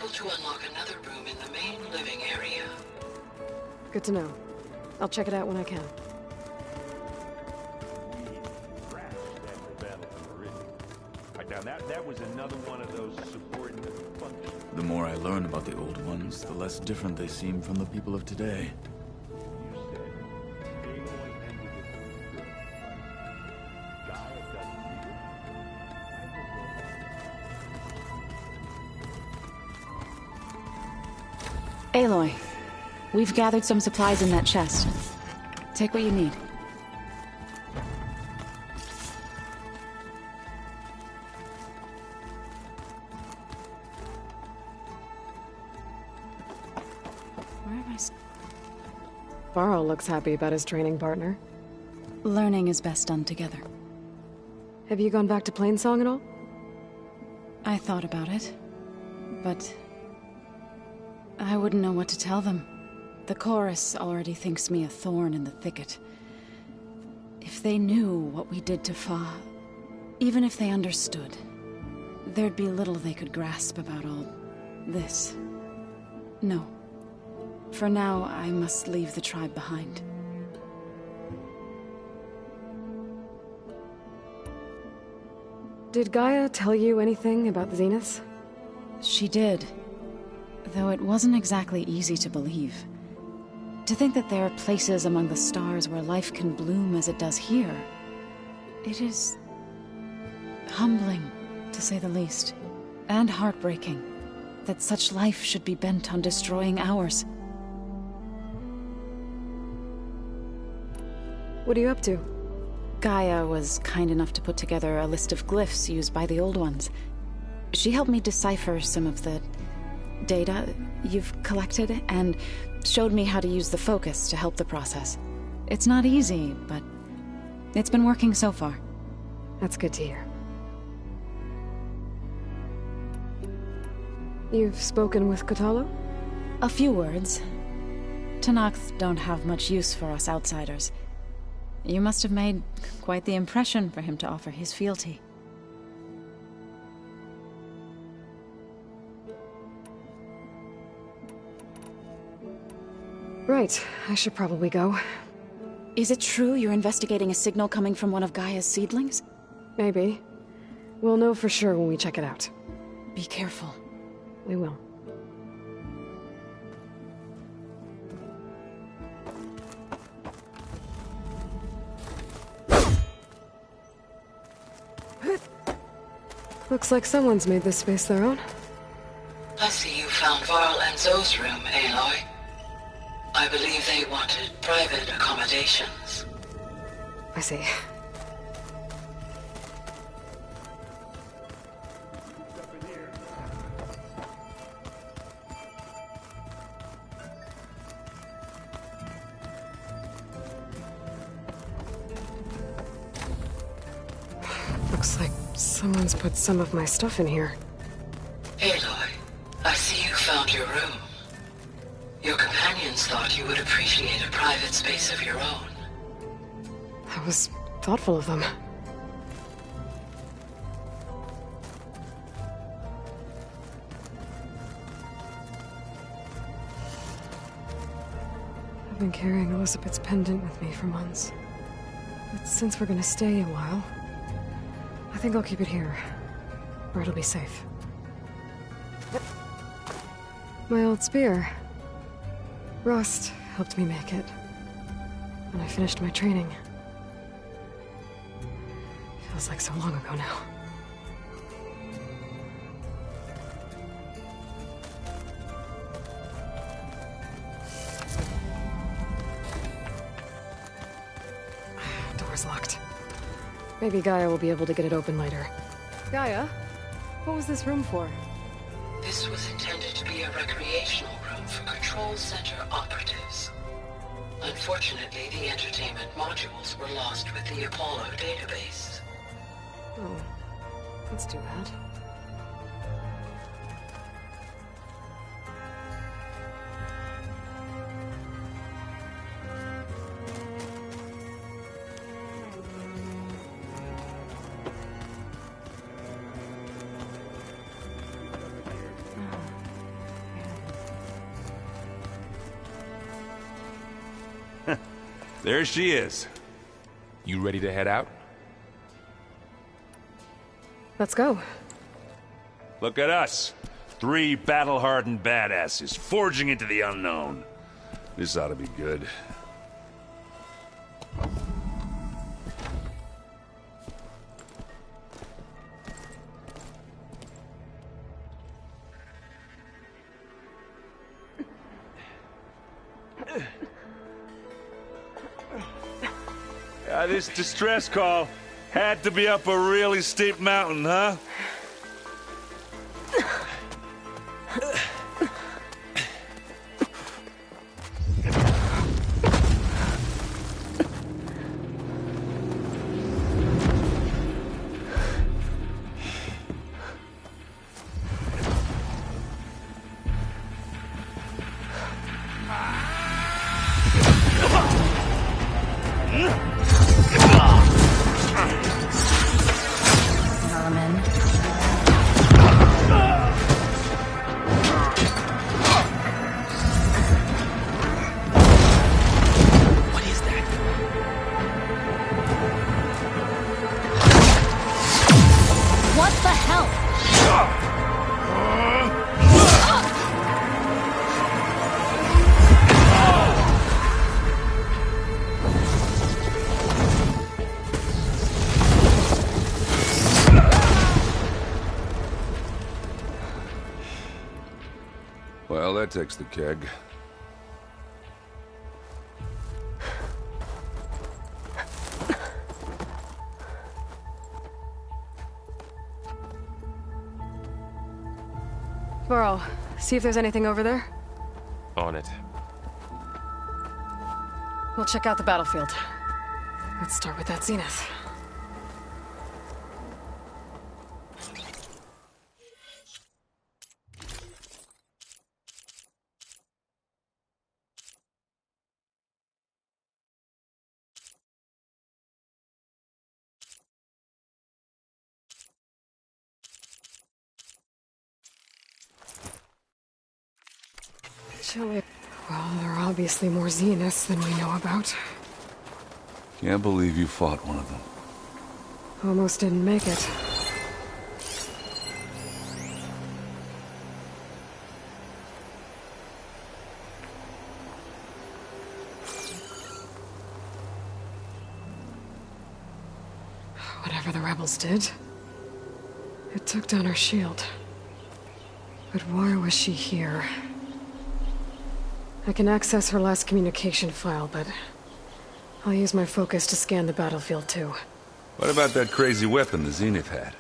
able to unlock another room in the main living area. Good to know. I'll check it out when I can. Now that was another one of those subordinate functions. The more I learn about the old ones, the less different they seem from the people of today. Aloy, we've gathered some supplies in that chest. Take what you need. Where am I? Varl looks happy about his training partner. Learning is best done together. Have you gone back to Plainsong at all? I thought about it, but I wouldn't know what to tell them. The chorus already thinks me a thorn in the thicket. If they knew what we did to Fa, even if they understood, there'd be little they could grasp about all this. No. For now, I must leave the tribe behind. Did Gaia tell you anything about the Zeniths? She did. Though it wasn't exactly easy to believe. To think that there are places among the stars where life can bloom as it does here. It is humbling, to say the least. And heartbreaking, that such life should be bent on destroying ours. What are you up to? Gaia was kind enough to put together a list of glyphs used by the old ones. She helped me decipher some of the data you've collected, and showed me how to use the focus to help the process. It's not easy, but it's been working so far. That's good to hear. You've spoken with Kotallo? A few words. Tenakth don't have much use for us outsiders. You must have made quite the impression for him to offer his fealty. Right, I should probably go. Is it true you're investigating a signal coming from one of Gaia's seedlings? Maybe. We'll know for sure when we check it out. Be careful. We will. Looks like someone's made this space their own. I see you found Varl and Zoe's room, Aloy. I believe they wanted private accommodations. I see. Looks like someone's put some of my stuff in here. Aloy, I see you found your room. Your companions thought you would appreciate a private space of your own. That was thoughtful of them. I've been carrying Elizabeth's pendant with me for months. But since we're gonna stay a while, I think I'll keep it here, where it'll be safe. My old spear. Rust helped me make it when I finished my training. Feels like so long ago now. Door's locked. Maybe Gaia will be able to get it open later. Gaia? What was this room for? This was intended to be a recreational room for Control Center operatives. Unfortunately, the entertainment modules were lost with the Apollo database. Oh, that's too bad. There she is. You ready to head out? Let's go. Look at us. 3 battle-hardened badasses forging into the unknown. This ought to be good. This distress call had to be up a really steep mountain, huh? Well, that takes the keg. Burrow, see if there's anything over there. On it. We'll check out the battlefield. Let's start with that zenith. Chilly. Well, there are obviously more zeniths than we know about. Can't believe you fought one of them. Almost didn't make it. Whatever the rebels did, it took down her shield. But why was she here? I can access her last communication file, but I'll use my focus to scan the battlefield too. What about that crazy weapon the Zenith had?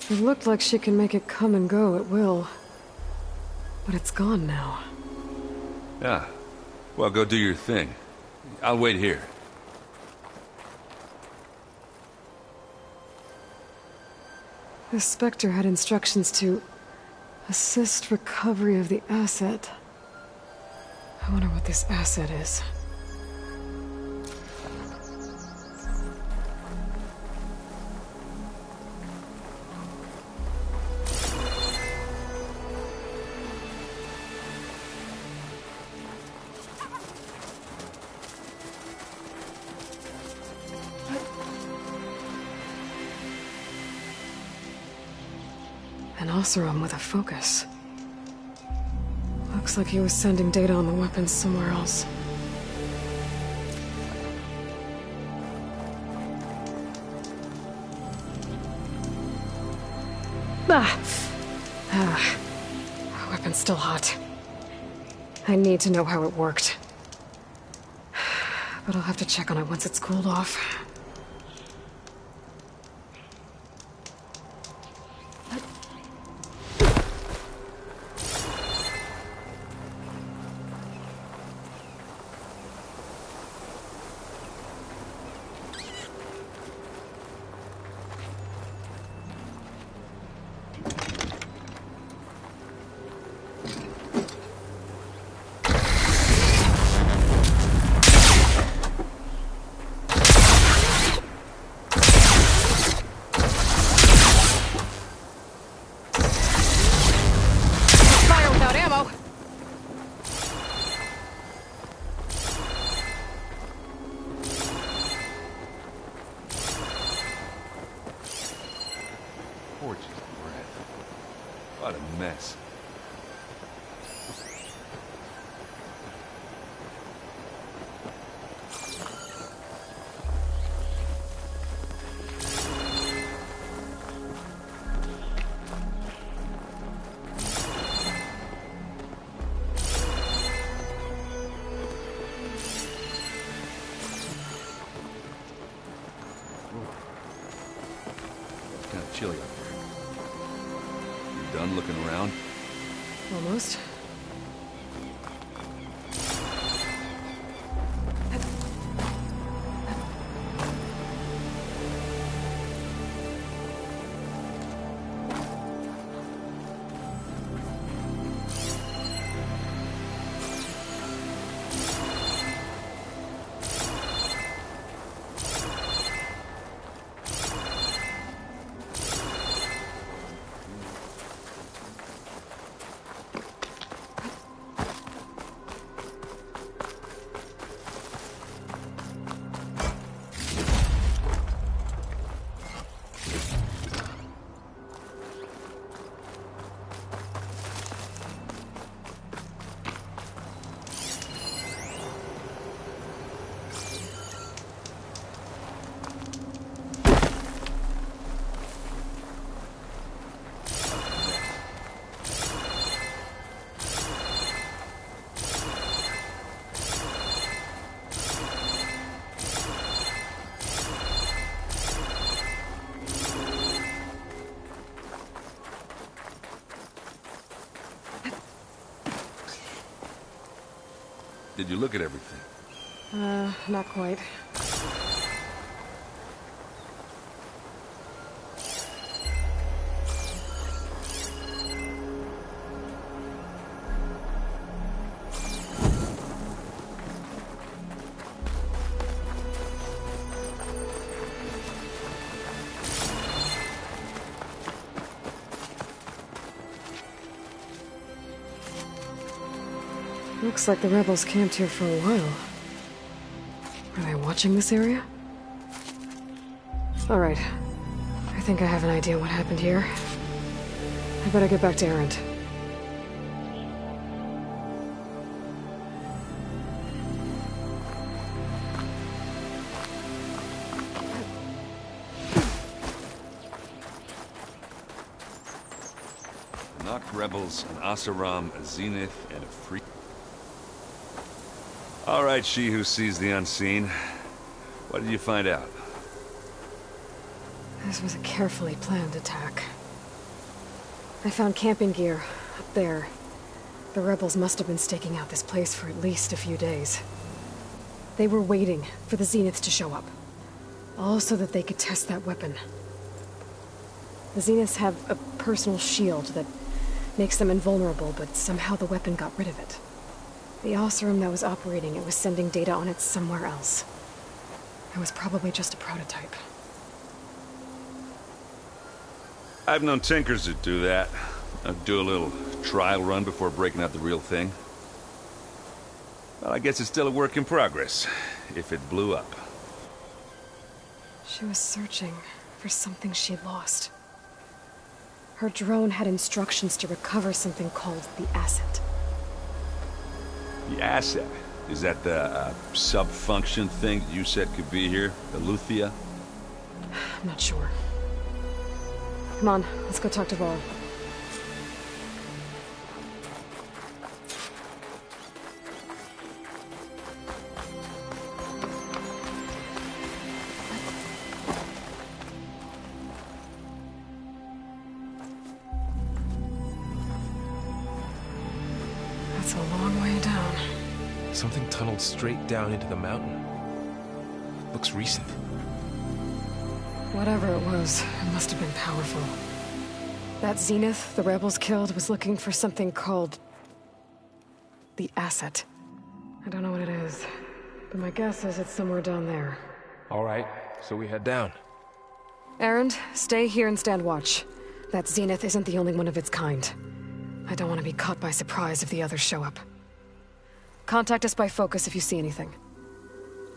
It looked like she can make it come and go at will. But it's gone now. Yeah. Well, go do your thing. I'll wait here. The Spectre had instructions to assist recovery of the asset. I wonder what this asset is. An Oseram with a focus. Looks like he was sending data on the weapons somewhere else. Weapon's still hot. I need to know how it worked. But I'll have to check on it once it's cooled off. Gorgeous breath. What a mess. It's kind of chilly up there. You done looking around? Almost. Did you look at everything? Not quite. Looks like the rebels camped here for a while. Are they watching this area? Alright. I think I have an idea what happened here. I better get back to Erend. Knocked rebels, an Asaram, a Zenith, and a free... All right, she who sees the unseen. What did you find out? This was a carefully planned attack. I found camping gear up there. The rebels must have been staking out this place for at least a few days. They were waiting for the Zeniths to show up. All so that they could test that weapon. The Zeniths have a personal shield that makes them invulnerable, but somehow the weapon got rid of it. The Oseram that was operating it was sending data on it somewhere else. It was probably just a prototype. I've known tinkers that do that. I'd do a little trial run before breaking out the real thing. Well, I guess it's still a work in progress, if it blew up. She was searching for something she lost. Her drone had instructions to recover something called the asset. The asset? Is that the sub-function thing that you said could be here? The Luthia? I'm not sure. Come on, let's go talk to Varl. That's a long way down. Something tunneled straight down into the mountain. Looks recent. Whatever it was, it must have been powerful. That Zenith the rebels killed was looking for something called... the asset. I don't know what it is, but my guess is it's somewhere down there. All right, so we head down. Erend, stay here and stand watch. That Zenith isn't the only one of its kind. I don't want to be caught by surprise if the others show up. Contact us by focus if you see anything.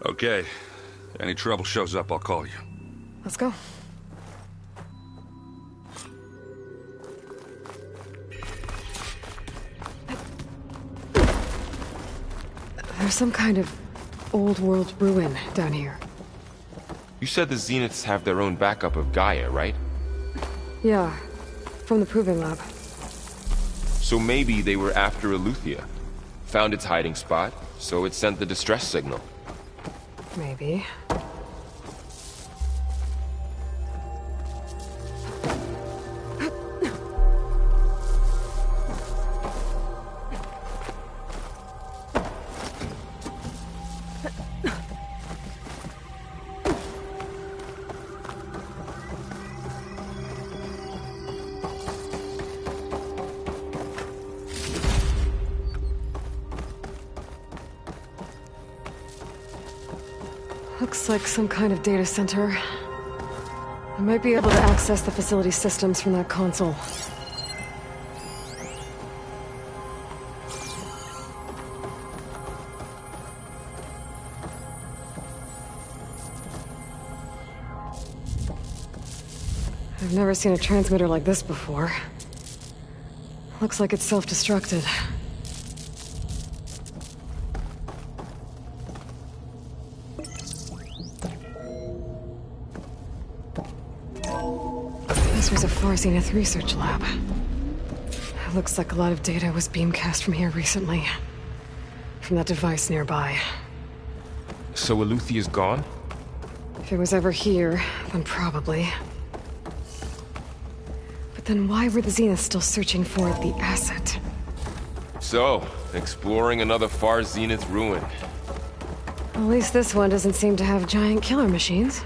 Okay. Any trouble shows up, I'll call you. Let's go. There's some kind of old world ruin down here. You said the Zeniths have their own backup of Gaia, right? Yeah, from the Proving Lab. So maybe they were after Eleuthia. Found its hiding spot, so it sent the distress signal. Maybe. Looks like some kind of data center. I might be able to access the facility systems from that console. I've never seen a transmitter like this before. Looks like it's self-destructed. This was a Far Zenith research lab. It looks like a lot of data was beamcast from here recently. From that device nearby. So Eleuthea's gone? If it was ever here, then probably. But then why were the Zeniths still searching for the asset? So, exploring another Far Zenith ruin. At least this one doesn't seem to have giant killer machines.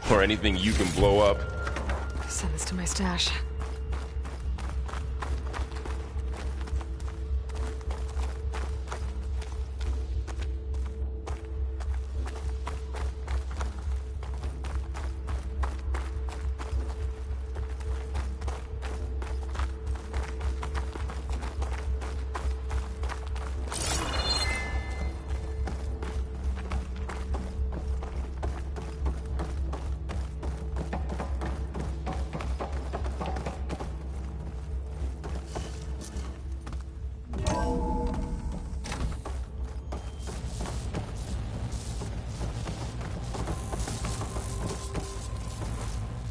Or anything you can blow up. Send this to my stash.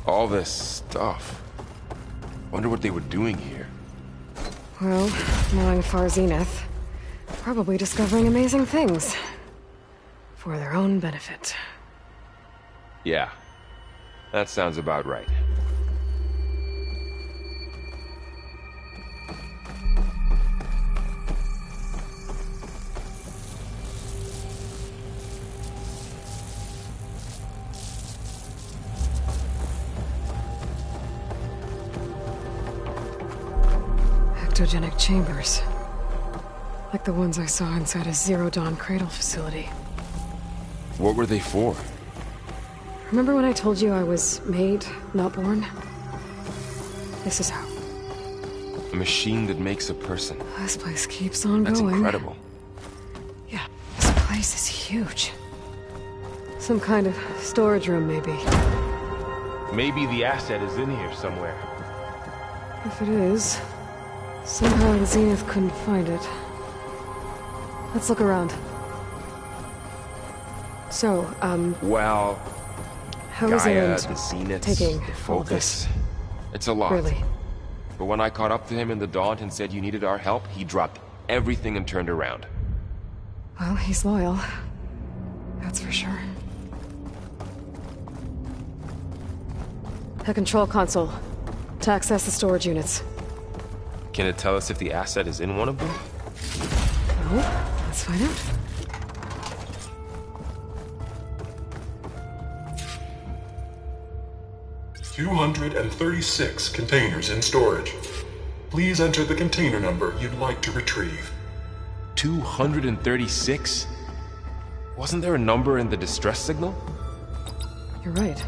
All this stuff. Wonder what they were doing here. Well, knowing Far Zenith, probably discovering amazing things. For their own benefit. Yeah, that sounds about right. Ectogenic chambers. Like the ones I saw inside a Zero Dawn cradle facility. What were they for? Remember when I told you I was made, not born? This is how. A machine that makes a person. This place keeps on That's going. incredible. Yeah, this place is huge. Some kind of storage room, maybe. Maybe the asset is in here somewhere. If it is, somehow the Zenith couldn't find it. Let's look around. So, Well, how is Gaia, it the Zeniths, taking the all of this? focus. It's a lot. Really? But when I caught up to him in the Daunt and said you needed our help, he dropped everything and turned around. Well, he's loyal. That's for sure. The control console. To access the storage units. Can it tell us if the asset is in one of them? No? Let's find out. "236 containers in storage. Please enter the container number you'd like to retrieve." 236? Wasn't there a number in the distress signal? You're right.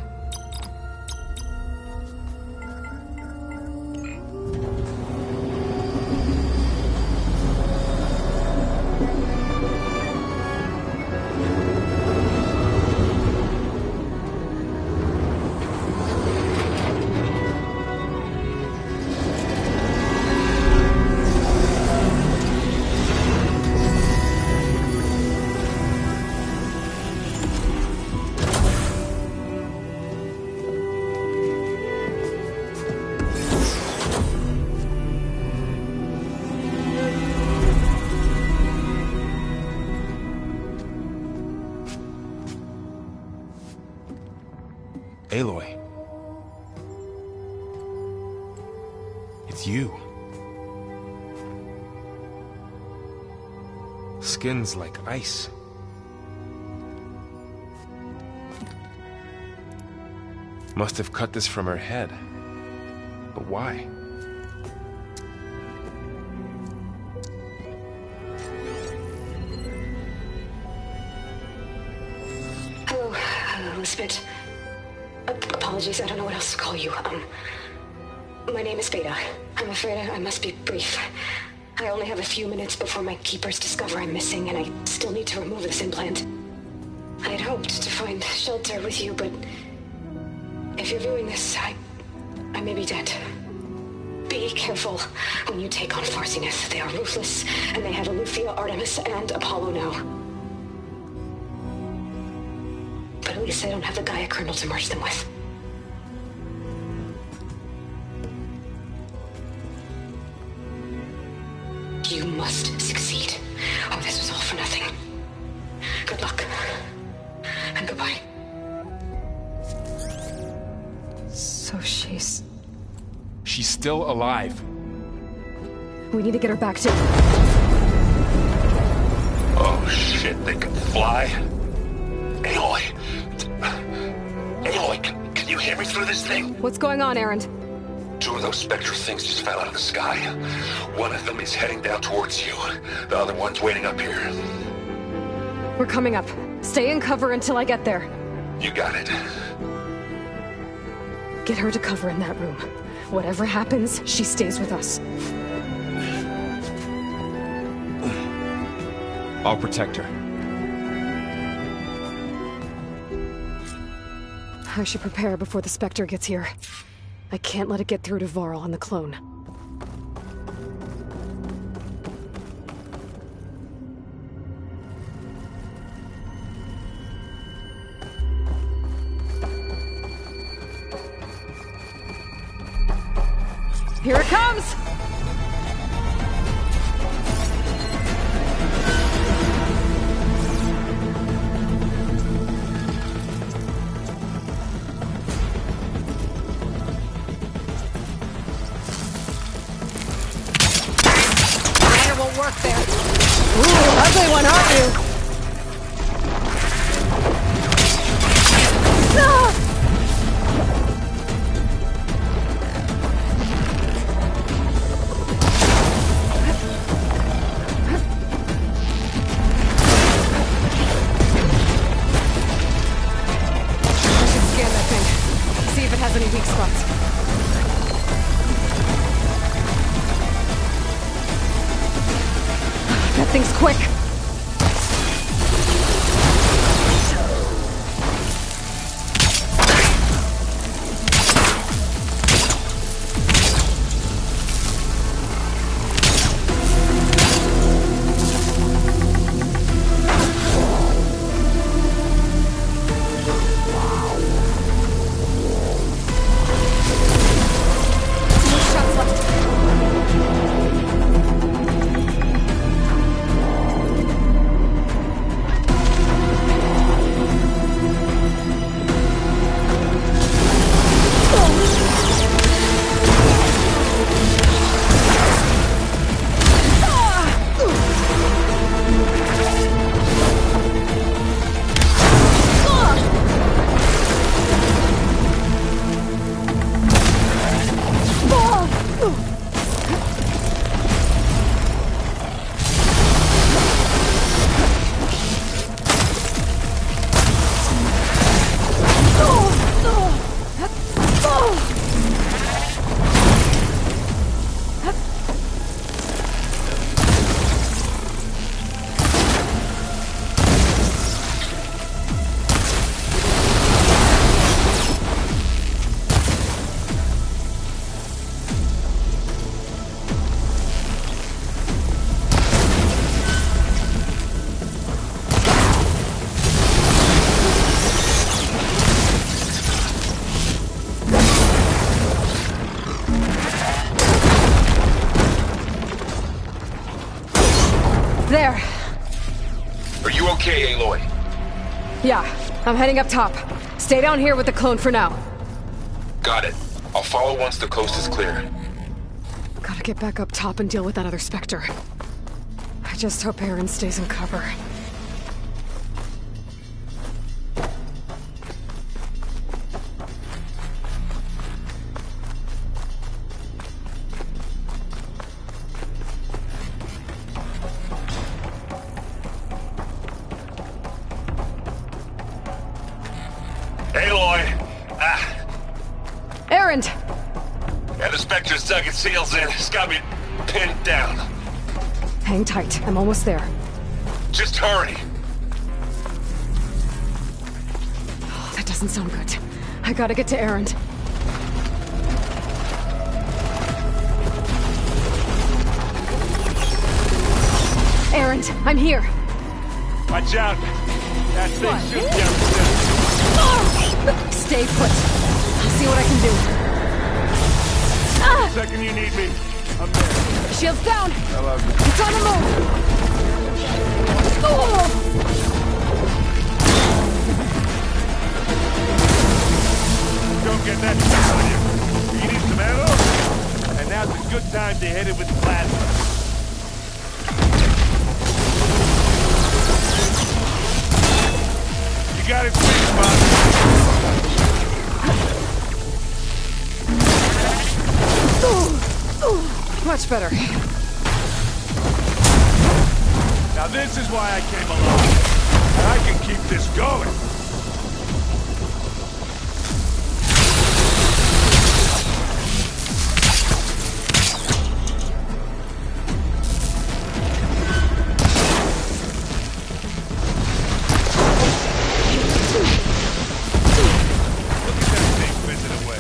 It's you. Skin's like ice. Must have cut this from her head. But why? Hello, Elizabeth. Apologies, I don't know what else to call you. My name is Veda. I'm afraid I must be brief. I only have a few minutes before my keepers discover I'm missing, and I still need to remove this implant. I had hoped to find shelter with you, but if you're viewing this, I may be dead. Be careful when you take on Farsiness. They are ruthless, and they have Aletheia, Artemis, and Apollo now. But at least I don't have the Gaia kernel to merge them with. You must succeed, or this was all for nothing. Good luck, and goodbye. So she's still alive. We need to get her back to... Oh shit, they can fly? Aloy! Aloy, can you hear me through this thing? What's going on, Erend? 2 of those Spectre things just fell out of the sky. One of them is heading down towards you. The other one's waiting up here. We're coming up. Stay in cover until I get there. You got it. Get her to cover in that room. Whatever happens, she stays with us. I'll protect her. I should prepare before the Spectre gets here. I can't let it get through to Varl and the clone. Here it comes! Won't work there. Ooh, ugly one, aren't you? Ah! I should scan that thing. See if it has any weak spots. That thing's quick! There. Are you okay, Aloy? Yeah, I'm heading up top. Stay down here with the clone for now. Got it. I'll follow once the coast is clear. Gotta get back up top and deal with that other Spectre. I just hope Aaron stays in cover. Aaron! Yeah, the Spectre's dug its heels in. It's got me pinned down. Hang tight. I'm almost there. Just hurry. Oh, that doesn't sound good. I gotta get to Aaron. Aaron, I'm here. Watch out. That thing shoots down. Stay put. I'll see what I can do. Second you need me, I'm there. Shields down. I love you. It's on the move. Oh. Don't get that shot on you. You need some ammo? And now's a good time to hit it with plasma. You got it sweet, Bob. Much better. Now this is why I came along. And I can keep this going. Look at that thing fizzing away.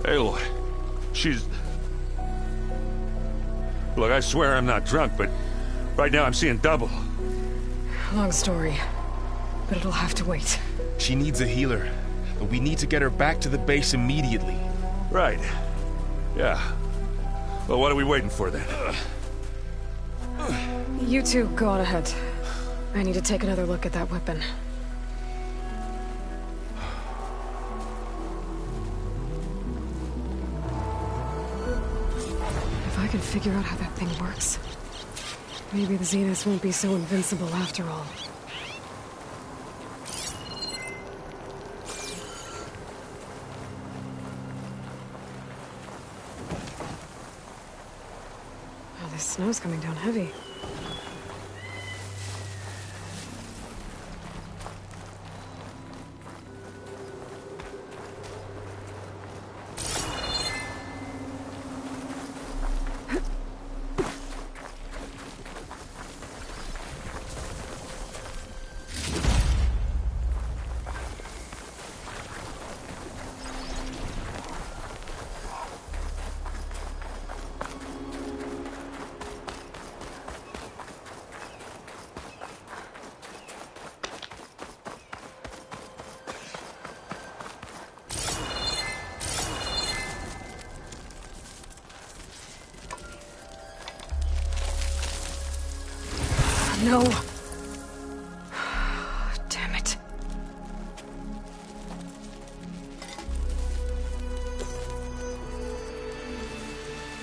Aloy, she's... Look, I swear I'm not drunk, but right now I'm seeing double. Long story, but it'll have to wait. She needs a healer, but we need to get her back to the base immediately. Right. Yeah. Well, what are we waiting for then? You two go on ahead. I need to take another look at that weapon. If I can figure out how that thing works, maybe the Zeniths won't be so invincible after all. Oh, this snow's coming down heavy. No. Damn it.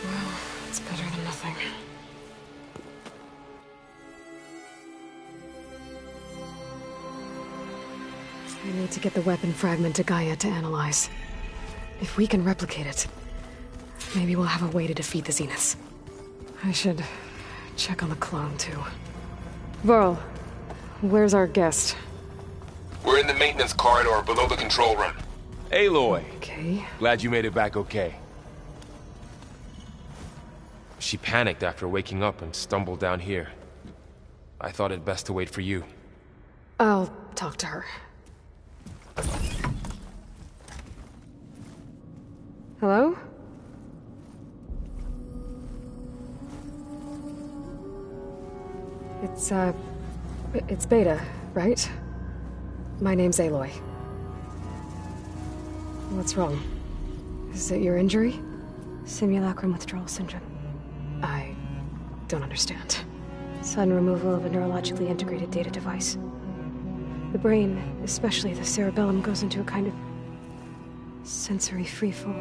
Well, it's better than nothing. I need to get the weapon fragment to Gaia to analyze. If we can replicate it, maybe we'll have a way to defeat the Zeniths. I should check on the clone, too. Varl, where's our guest? We're in the maintenance corridor below the control room. Aloy. Okay. Glad you made it back okay. She panicked after waking up and stumbled down here. I thought it best to wait for you. I'll talk to her. Hello? It's Beta, right? My name's Aloy. What's wrong? Is it your injury? Simulacrum withdrawal syndrome. I don't understand. Sudden removal of a neurologically integrated data device. The brain, especially the cerebellum, goes into a kind of sensory freefall.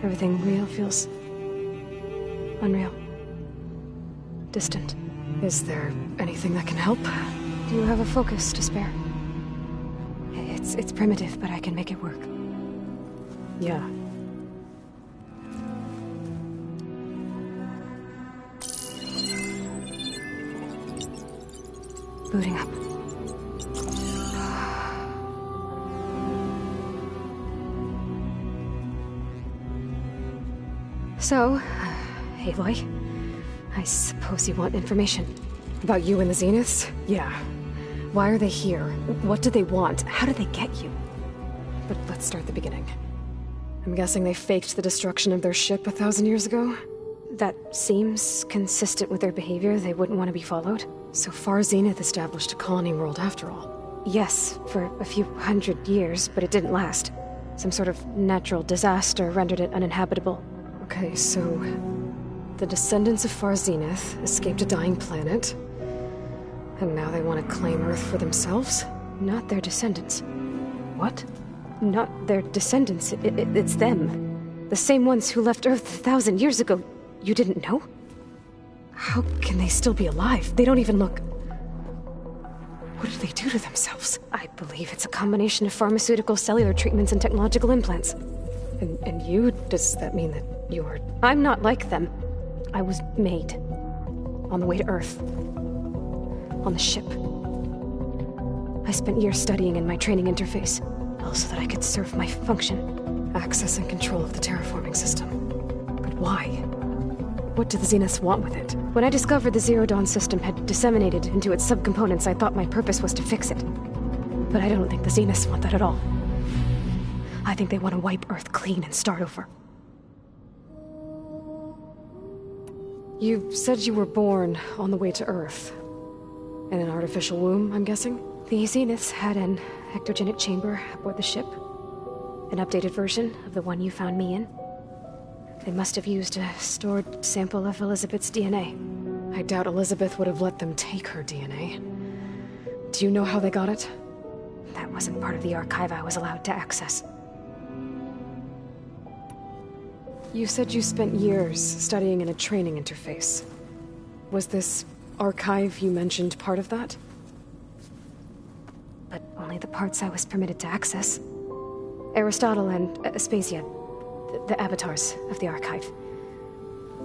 Everything real feels unreal. Distant. Is there anything that can help? Do you have a focus to spare? It's primitive, but I can make it work. Yeah. Booting up. So, Aloy, I suppose you want information. About you and the Zeniths? Yeah. Why are they here? What do they want? How did they get you? But let's start the beginning. I'm guessing they faked the destruction of their ship 1,000 years ago? That seems consistent with their behavior. They wouldn't want to be followed. So far, Zenith established a colony world after all. Yes, for a few hundred years, but it didn't last. Some sort of natural disaster rendered it uninhabitable. Okay, so the descendants of Far Zenith escaped a dying planet, and now they want to claim Earth for themselves? Not their descendants. What? Not their descendants. It's them. The same ones who left Earth 1,000 years ago. You didn't know? How can they still be alive? They don't even look... What did they do to themselves? I believe it's a combination of pharmaceutical, cellular treatments, and technological implants. And you? Does that mean that you're... I'm not like them. I was made. On the way to Earth. On the ship. I spent years studying in my training interface, all so that I could serve my function. Access and control of the terraforming system. But why? What do the Zeniths want with it? When I discovered the Zero Dawn system had disseminated into its subcomponents, I thought my purpose was to fix it. But I don't think the Zeniths want that at all. I think they want to wipe Earth clean and start over. You said you were born on the way to Earth. In an artificial womb, I'm guessing? The Zeniths had an ectogenic chamber aboard the ship. An updated version of the one you found me in. They must have used a stored sample of Elizabeth's DNA. I doubt Elizabeth would have let them take her DNA. Do you know how they got it? That wasn't part of the archive I was allowed to access. You said you spent years studying in a training interface. Was this archive you mentioned part of that? But only the parts I was permitted to access. Aristotle and Aspasia, the avatars of the archive,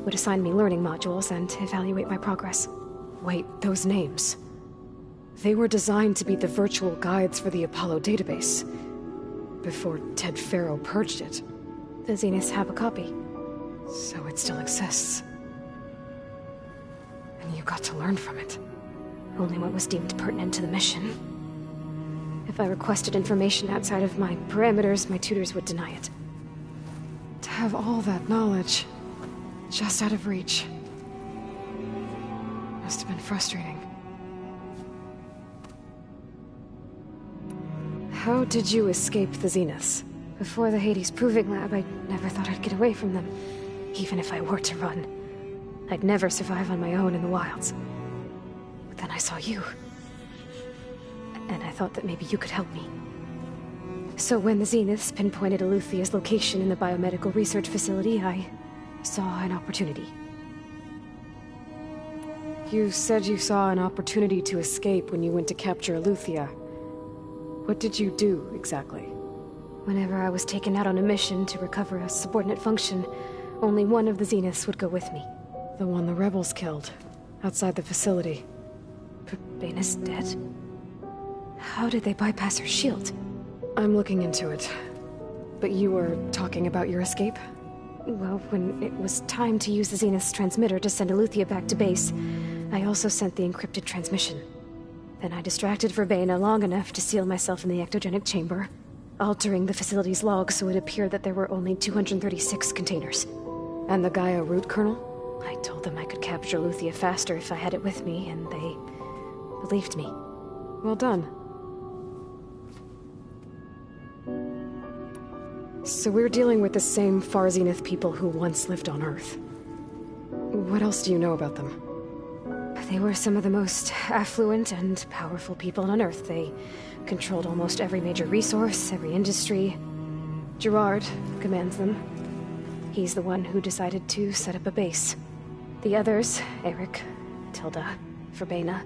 would assign me learning modules and evaluate my progress. Wait, those names. They were designed to be the virtual guides for the Apollo database, before Ted Faro purged it. The Zeniths have a copy. So it still exists. And you got to learn from it. Only what was deemed pertinent to the mission. If I requested information outside of my parameters, my tutors would deny it. To have all that knowledge, just out of reach, must have been frustrating. How did you escape the Zeniths? Before the Hades Proving Lab, I never thought I'd get away from them. Even if I were to run. I'd never survive on my own in the wilds. But then I saw you. And I thought that maybe you could help me. So when the Zeniths pinpointed Eluthia's location in the biomedical research facility, I saw an opportunity. You said you saw an opportunity to escape when you went to capture Eluthia. What did you do, exactly? Whenever I was taken out on a mission to recover a subordinate function, only one of the Zeniths would go with me. The one the rebels killed, outside the facility. Baina's dead? How did they bypass her shield? I'm looking into it. But you were talking about your escape? Well, when it was time to use the Zenith's transmitter to send Aletheia back to base, I also sent the encrypted transmission. Then I distracted Verbena long enough to seal myself in the ectogenic chamber, altering the facility's log so it appeared that there were only 236 containers. And the Gaia root kernel? I told them I could capture Aletheia faster if I had it with me, and they believed me. Well done. So we're dealing with the same Far Zenith people who once lived on Earth. What else do you know about them? They were some of the most affluent and powerful people on Earth. They controlled almost every major resource, every industry. Gerard commands them. He's the one who decided to set up a base. The others, Eric, Tilda, Verbena,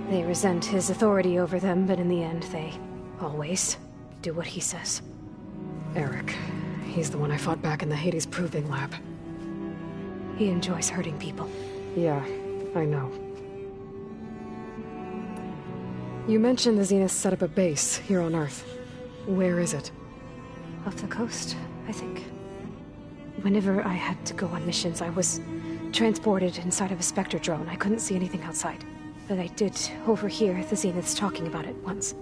they resent his authority over them, but in the end, they always do what he says. Eric. He's the one I fought back in the Hades Proving Lab. He enjoys hurting people. Yeah, I know. You mentioned the Zenith set up a base here on Earth. Where is it? Off the coast, I think. Whenever I had to go on missions, I was transported inside of a Spectre drone. I couldn't see anything outside. But I did overhear the Zeniths talking about it once.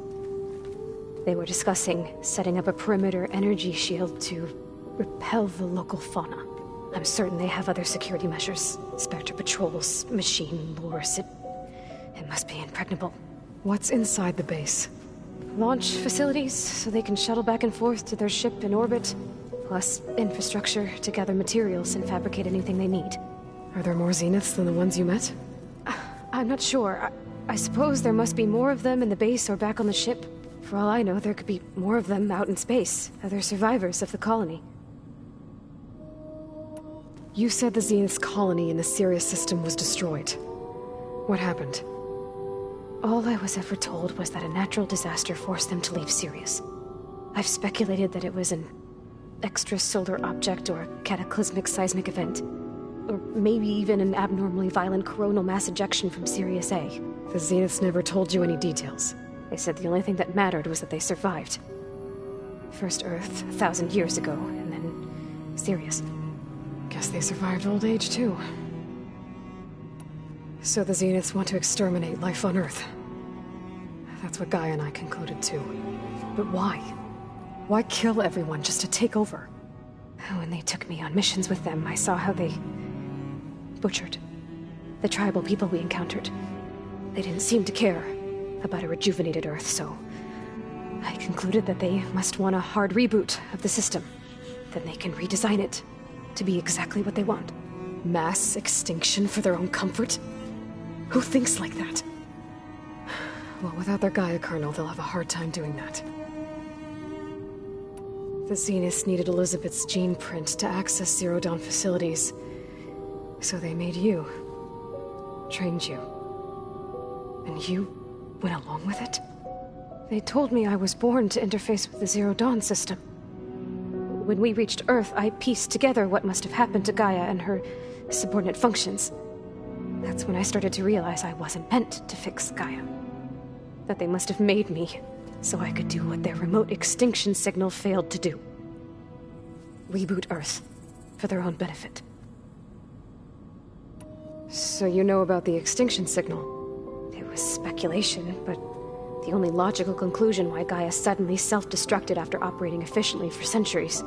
They were discussing setting up a perimeter energy shield to repel the local fauna. I'm certain they have other security measures. Spectre patrols, machine lures. It must be impregnable. What's inside the base? Launch facilities, so they can shuttle back and forth to their ship in orbit. Plus infrastructure to gather materials and fabricate anything they need. Are there more Zeniths than the ones you met? I'm not sure. I suppose there must be more of them in the base or back on the ship. For all I know, there could be more of them out in space, other survivors of the colony. You said the Zenith's colony in the Sirius system was destroyed. What happened? All I was ever told was that a natural disaster forced them to leave Sirius. I've speculated that it was an extrasolar object or a cataclysmic seismic event. Or maybe even an abnormally violent coronal mass ejection from Sirius A. The Zeniths never told you any details. They said the only thing that mattered was that they survived. First Earth, 1,000 years ago, and then Sirius. Guess they survived old age, too. So the Zeniths want to exterminate life on Earth. That's what Gaia and I concluded, too. But why? Why kill everyone just to take over? When they took me on missions with them, I saw how they butchered the tribal people we encountered. They didn't seem to care about a rejuvenated Earth, so I concluded that they must want a hard reboot of the system. Then they can redesign it to be exactly what they want. Mass extinction for their own comfort? Who thinks like that? Well, without their Gaia kernel, they'll have a hard time doing that. The Zeniths needed Elizabeth's gene print to access Zero Dawn facilities. So they made you. Trained you. And you went along with it? They told me I was born to interface with the Zero Dawn system. When we reached Earth, I pieced together what must have happened to Gaia and her subordinate functions. That's when I started to realize I wasn't meant to fix Gaia. That they must have made me so I could do what their remote extinction signal failed to do. Reboot Earth for their own benefit. So you know about the extinction signal? It was speculation, but the only logical conclusion why Gaia suddenly self-destructed after operating efficiently for centuries.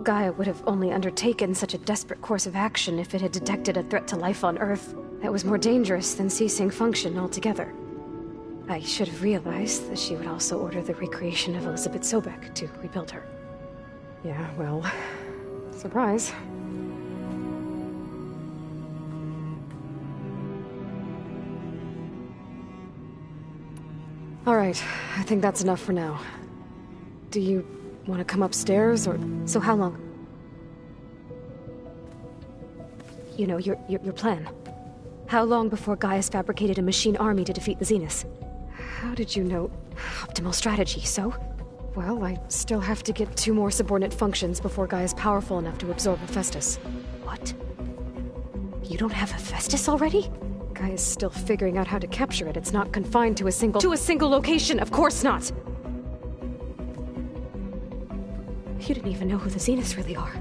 Gaia would have only undertaken such a desperate course of action if it had detected a threat to life on Earth that was more dangerous than ceasing function altogether. I should have realized that she would also order the recreation of Elizabeth Sobek to rebuild her. Yeah, well, surprise. All right, I think that's enough for now. Do you want to come upstairs, or... So how long? You know, your plan. How long before Gaia's fabricated a machine army to defeat the Zeniths? How did you know? Optimal strategy, so? Well, I still have to get 2 more subordinate functions before Gaia's powerful enough to absorb Hephaestus. What? You don't have Hephaestus already? Gaia's still figuring out how to capture it. It's not confined to a single... To a single location, of course not! You didn't even know who the Zeniths really are.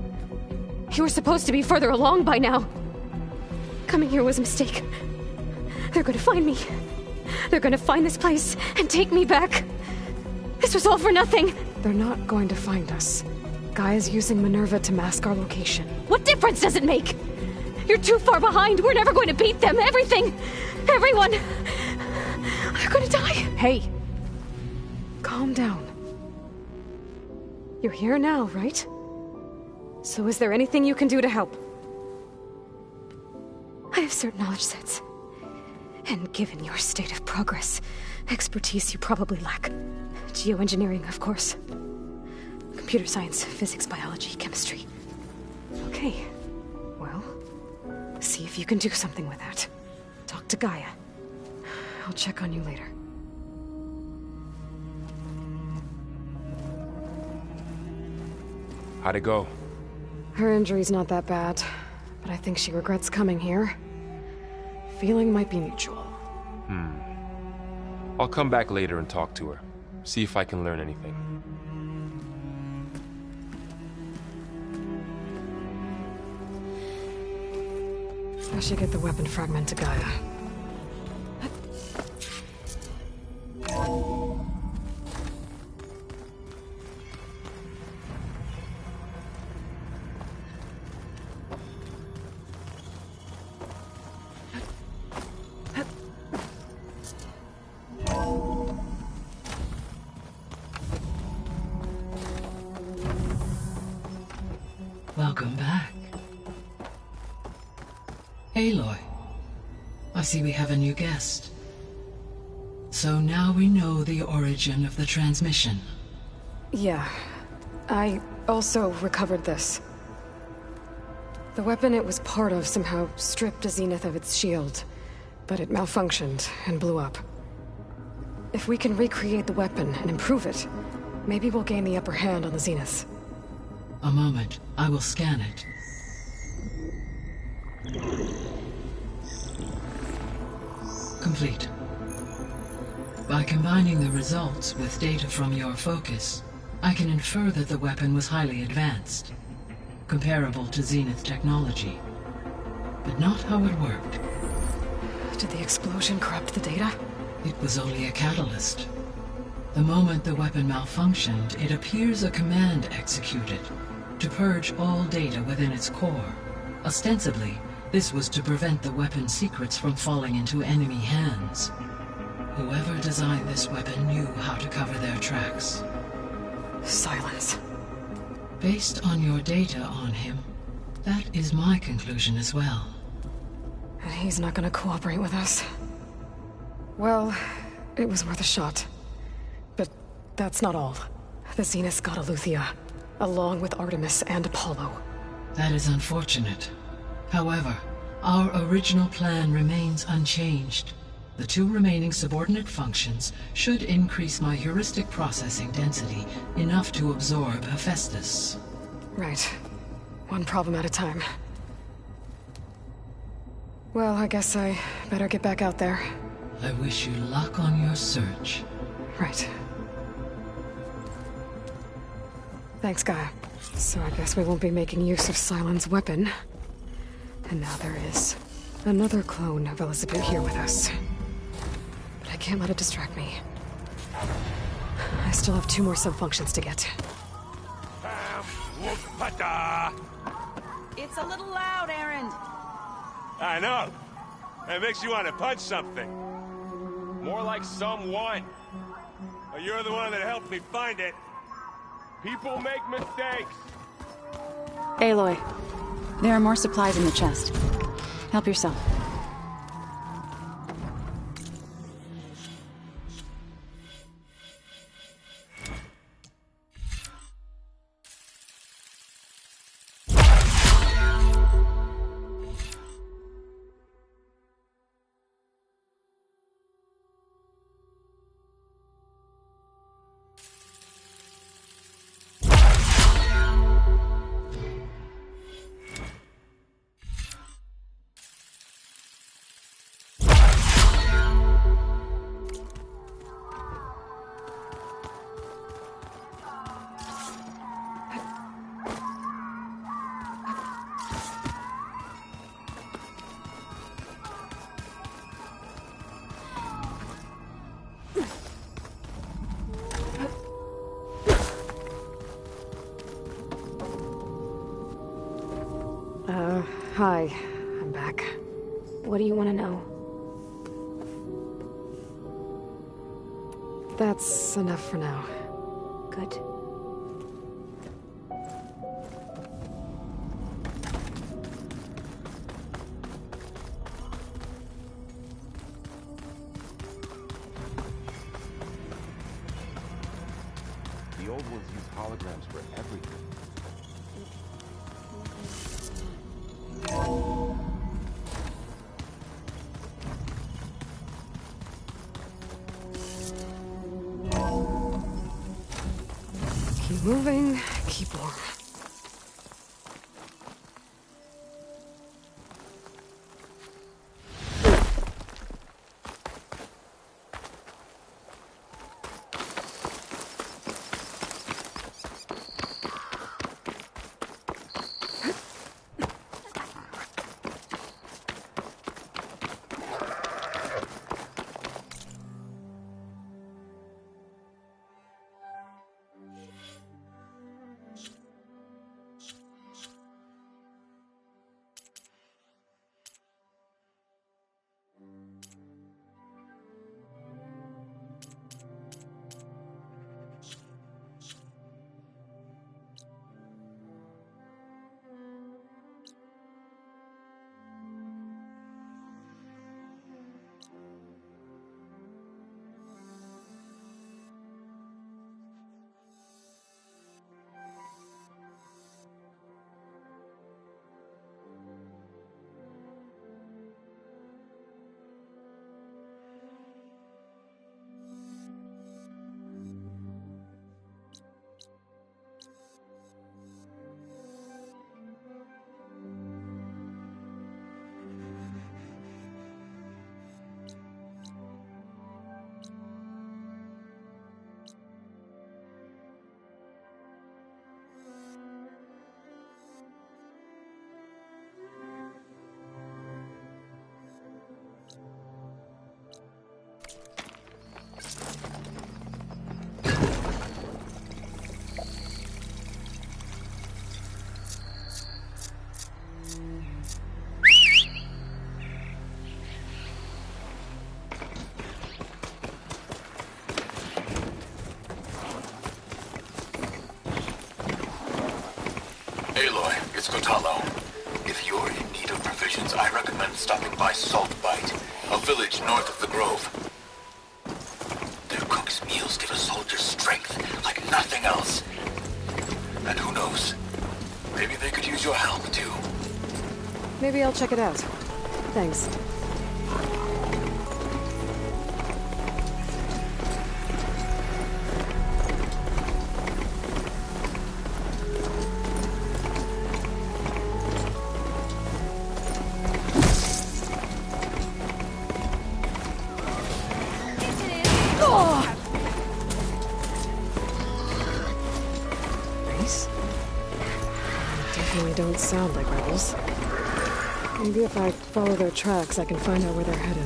You were supposed to be further along by now. Coming here was a mistake. They're gonna find me. They're gonna find this place and take me back. This was all for nothing. They're not going to find us. Gaia's using Minerva to mask our location. What difference does it make? You're too far behind. We're never going to beat them. Everything. Everyone. They're gonna die. Hey. Calm down. You're here now, right? So is there anything you can do to help? I have certain knowledge sets. And given your state of progress, expertise you probably lack. Geoengineering, of course. Computer science, physics, biology, chemistry. Okay. Well, see if you can do something with that. Talk to Gaia. I'll check on you later. How'd it go? Her injury's not that bad, but I think she regrets coming here. Feeling might be mutual. I'll come back later and talk to her. See if I can learn anything. I should get the weapon fragment to Gaia. Welcome back. Aloy, I see we have a new guest. So now we know the origin of the transmission. Yeah. I also recovered this. The weapon it was part of somehow stripped a Zenith of its shield, but it malfunctioned and blew up. If we can recreate the weapon and improve it, maybe we'll gain the upper hand on the Zeniths. A moment, I will scan it. Complete. By combining the results with data from your focus, I can infer that the weapon was highly advanced, comparable to Zenith technology, but not how it worked. Did the explosion corrupt the data? It was only a catalyst. The moment the weapon malfunctioned, it appears a command executed to purge all data within its core. Ostensibly, this was to prevent the weapon's secrets from falling into enemy hands. Whoever designed this weapon knew how to cover their tracks. Silence. Based on your data on him, that is my conclusion as well. And he's not gonna cooperate with us. Well, it was worth a shot. But that's not all. The Zeniths got Aletheia, along with Artemis and Apollo. That is unfortunate. However, our original plan remains unchanged. The 2 remaining subordinate functions should increase my heuristic processing density enough to absorb Hephaestus. Right. One problem at a time. Well, I guess I better get back out there. I wish you luck on your search. Right. Thanks, Gaia. So I guess we won't be making use of Cylon's weapon. And now there is another clone of Elizabeth here with us. But I can't let it distract me. I still have 2 more sub-functions to get. It's a little loud, Aaron. I know. It makes you want to punch something. More like someone. Well, you're the one that helped me find it. People make mistakes. Aloy, there are more supplies in the chest. Help yourself. Hi, I'm back. What do you want to know? That's enough for now. Good. The old ones use holograms for everything. Keep moving, keep warm. Aloy, it's Kotalo. If you're in need of provisions, I recommend stopping by Saltbite, a village north of the Grove. Their cook's meals give a soldier strength like nothing else. And who knows, maybe they could use your help too. Maybe I'll check it out. Thanks. Don't sound like rebels. Maybe if I follow their tracks, I can find out where they're headed.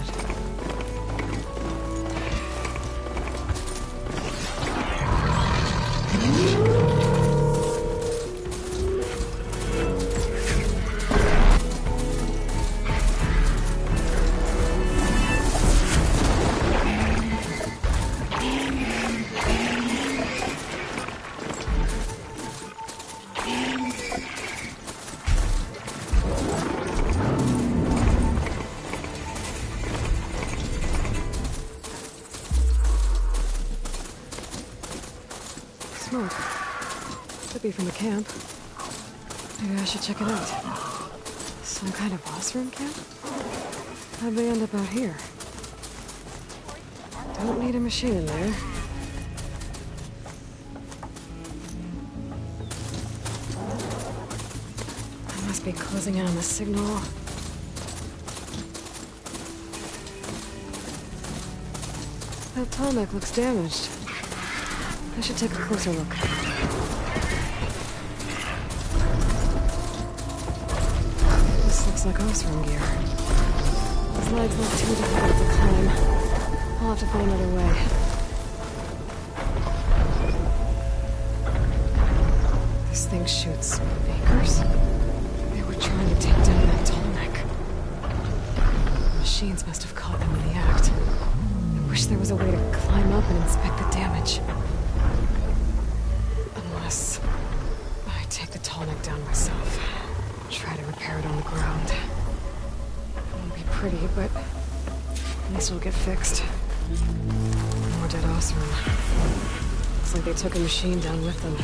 Smoke. Could be from the camp. Maybe I should check it out. Some kind of boss room camp? How'd they end up out here? Don't need a machine in there. I must be closing in on the signal. That tall neck looks damaged. I should take a closer look. This looks like Osram gear. His legs look too difficult to climb. I'll have to find another way. This thing shoots bakers? They would trying to take down that tall neck. The machines must have caught them in the act. I wish there was a way to climb up and inspect the damage. Unless I take the tall neck down myself. Try to repair it on the ground. It won't be pretty, but at least it'll get fixed. More dead Osram. Looks like they took a machine down with them.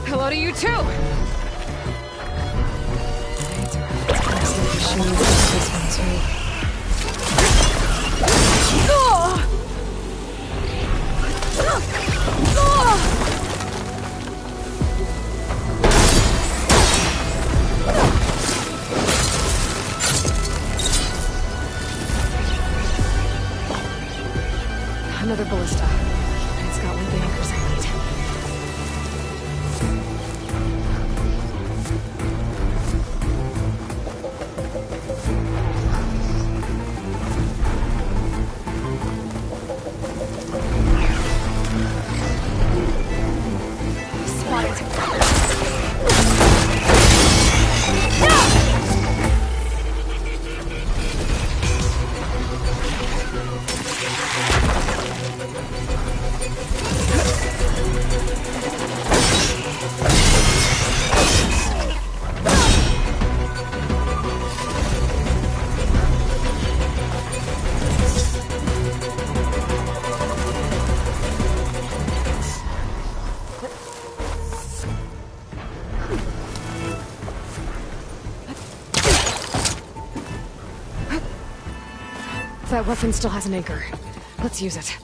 Hello to you too! This one too. Another ballista. It's got one of the anchors I need. That weapon still has an anchor. Let's use it.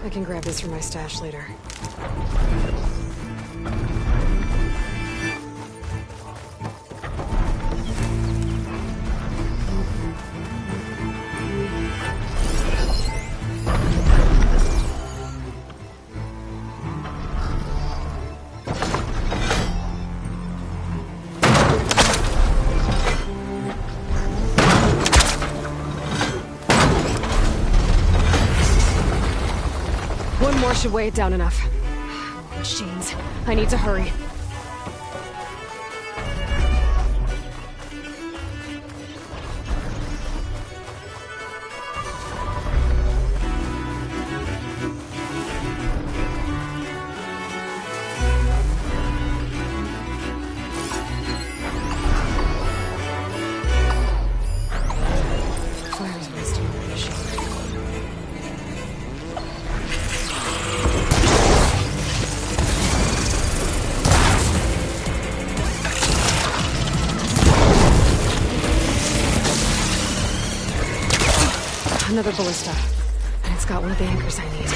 I can grab this from my stash later. One more should weigh it down enough. More machines. I need to hurry. Fire's wasting on the machine. Another ballista. And it's got one of the anchors I need.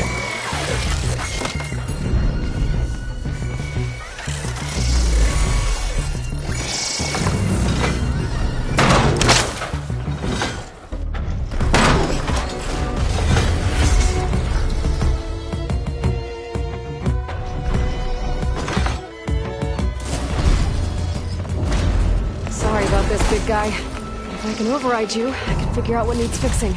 Sorry about this, big guy. If I can override you, I can figure out what needs fixing.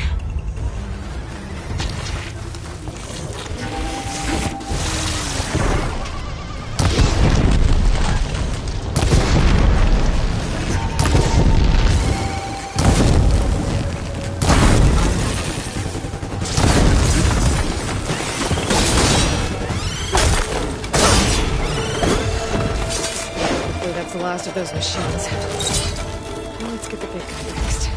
Hopefully that's the last of those machines. Now let's get the big guy fixed.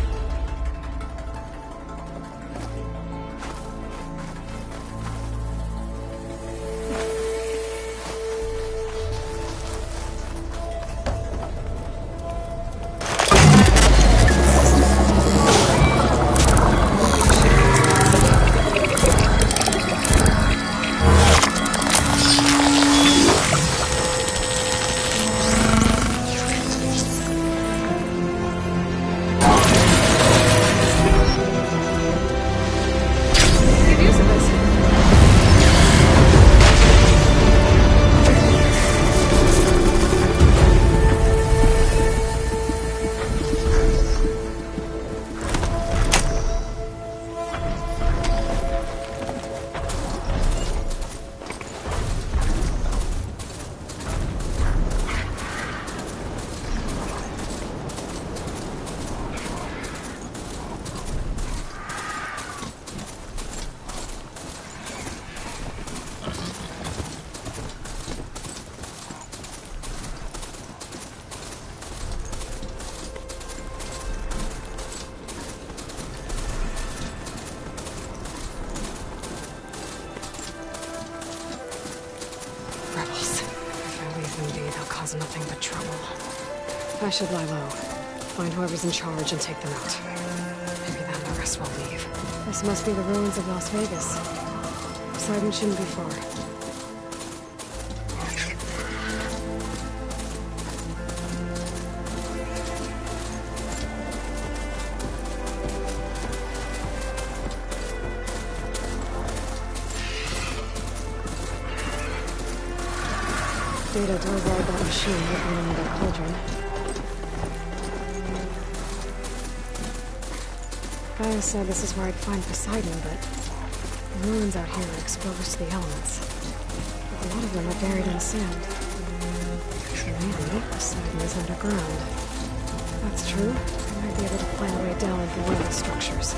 Nothing but trouble. I should lie low. Find whoever's in charge and take them out. Maybe then the rest will leave. This must be the ruins of Las Vegas. Poseidon shouldn't be far. Data to override that machine opening in that cauldron. Gaia said this is where I'd find Poseidon, but the ruins out here are exposed to the elements. A lot of them are buried in sand. So maybe Poseidon is underground. If that's true, I might be able to find a way down into one of the structures.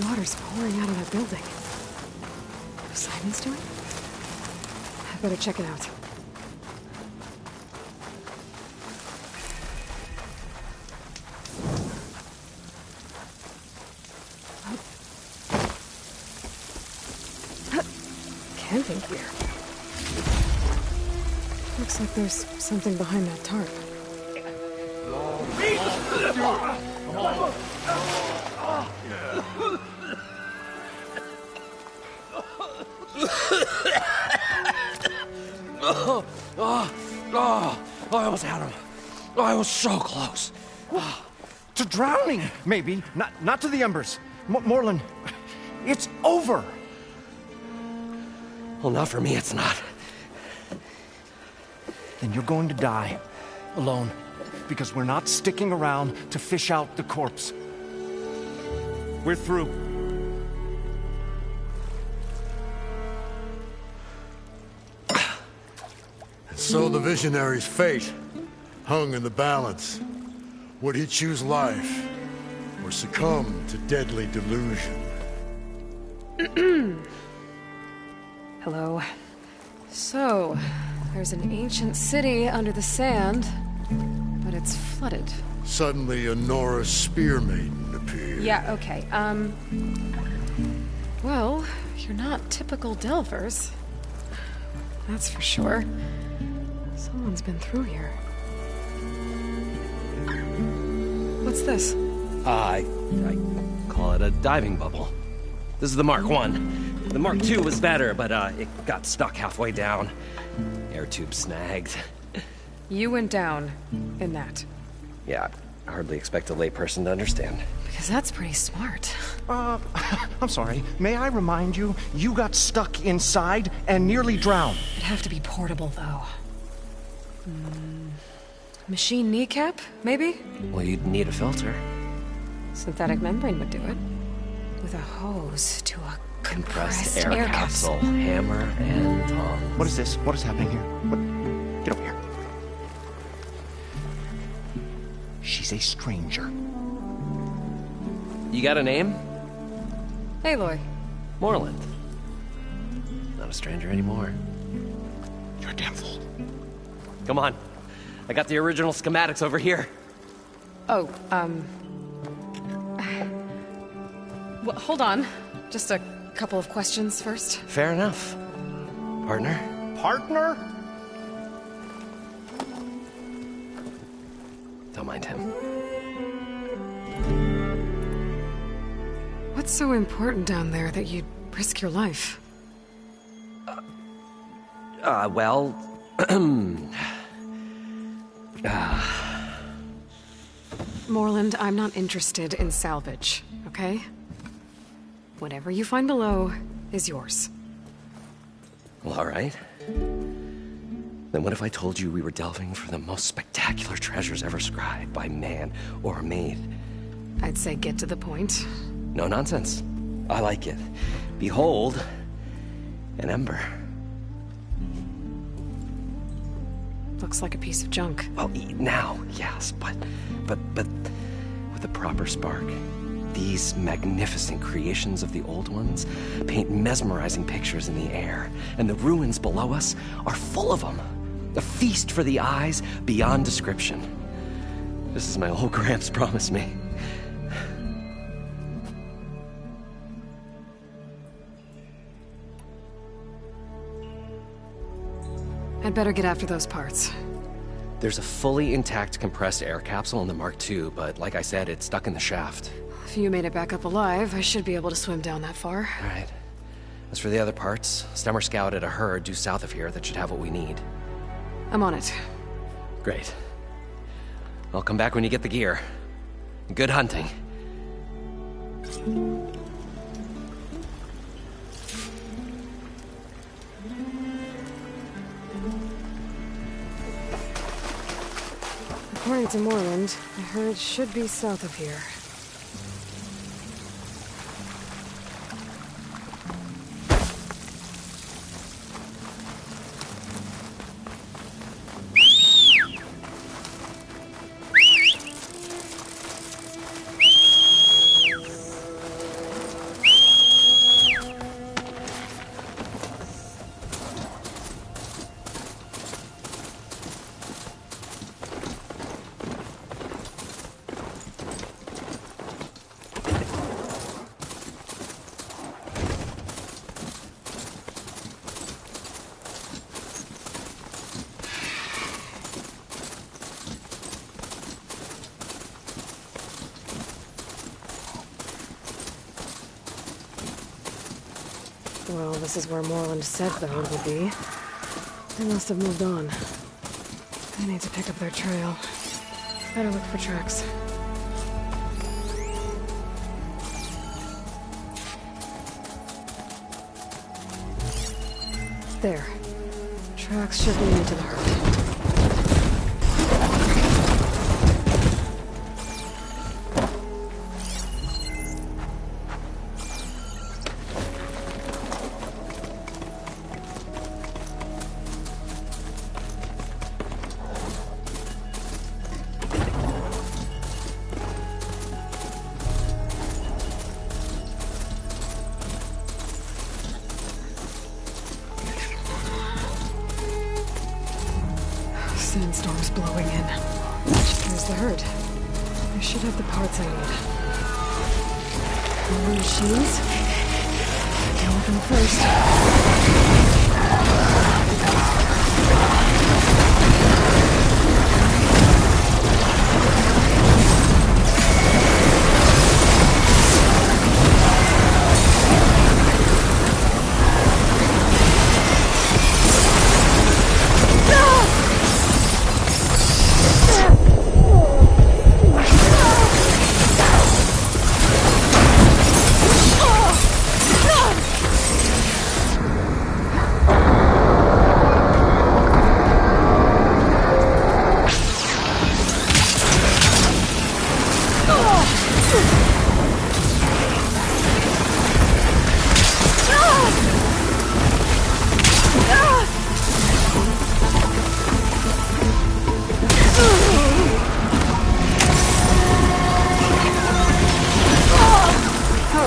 Water's pouring out of that building. What Simon's doing? I better check it out. Camping gear. Looks like there's something behind that tarp. I almost had him. I was so close. To drowning, maybe. Not to the embers. Moreland, it's over. Well, not for me, it's not. Then you're going to die. Alone. Because we're not sticking around to fish out the corpse. We're through. So the visionary's fate hung in the balance. Would he choose life or succumb to deadly delusion? Hello. So, there's an ancient city under the sand, but it's flooded. Suddenly a Norse spear maiden appeared. Yeah, okay. Well, you're not typical Delvers. That's for sure. Someone's been through here. What's this? I call it a diving bubble. This is the Mark 1. The Mark 2 was better, but it got stuck halfway down. Air tube snagged. You went down in that. Yeah, I hardly expect a layperson to understand. Because that's pretty smart. I'm sorry. May I remind you, you got stuck inside and nearly drowned. It'd have to be portable, though. Machine kneecap, maybe? Well, you'd need a filter. Synthetic membrane would do it. With a hose to a compressed air capsule. Hammer and tongs. What is this? What is happening here? What? Get over here. She's a stranger. You got a name? Aloy. Moreland. Not a stranger anymore. You're a damn fool. Come on. I got the original schematics over here. Oh, well, hold on. Just a couple of questions first. Fair enough. Partner? Partner? Don't mind him. What's so important down there that you'd risk your life? Well... Moreland, I'm not interested in salvage, okay? Whatever you find below is yours. Well, all right. Then what if I told you we were delving for the most spectacular treasures ever scribed by man or maid? I'd say get to the point. No nonsense. I like it. Behold, an ember. Looks like a piece of junk. Well, now, yes, but with a proper spark. These magnificent creations of the old ones paint mesmerizing pictures in the air, and the ruins below us are full of them. A feast for the eyes beyond description. Just as my old Gramps promised me. I'd better get after those parts. There's a fully intact compressed air capsule in the Mark II, but like I said, it's stuck in the shaft. If you made it back up alive, I should be able to swim down that far. All right. As for the other parts, Stemmer scouted a herd due south of here that should have what we need. I'm on it. Great. I'll come back when you get the gear. Good hunting. According to Moreland, the herd should be south of here. Well, this is where Moreland said the herd would be. They must have moved on. I need to pick up their trail. Better look for tracks. There. Tracks should lead to the herd. Sandstorm's blowing in. There's the herd. I should have the parts I need. More machines? Deal with them first.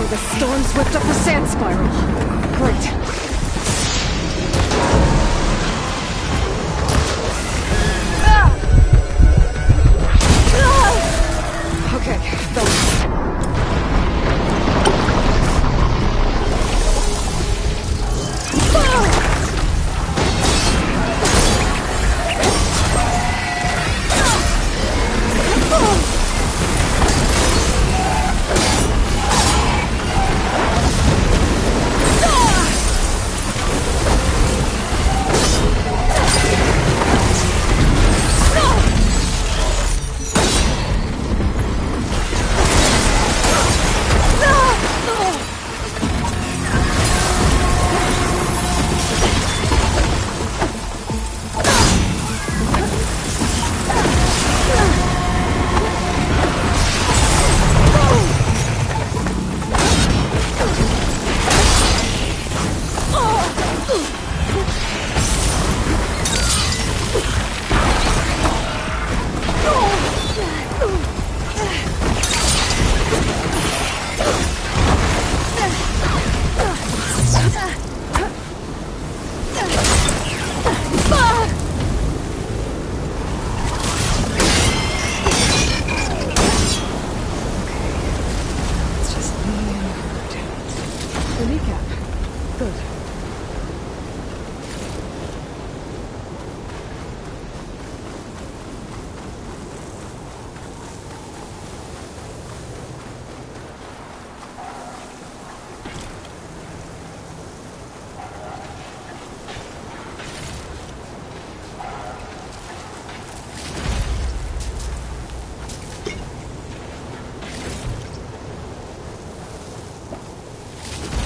The storm's whipped up the sand spiral. Great. Okay, thanks.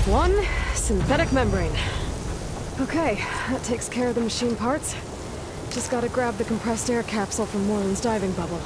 One synthetic membrane. Okay, that takes care of the machine parts. Just gotta grab the compressed air capsule from Moreland's diving bubble.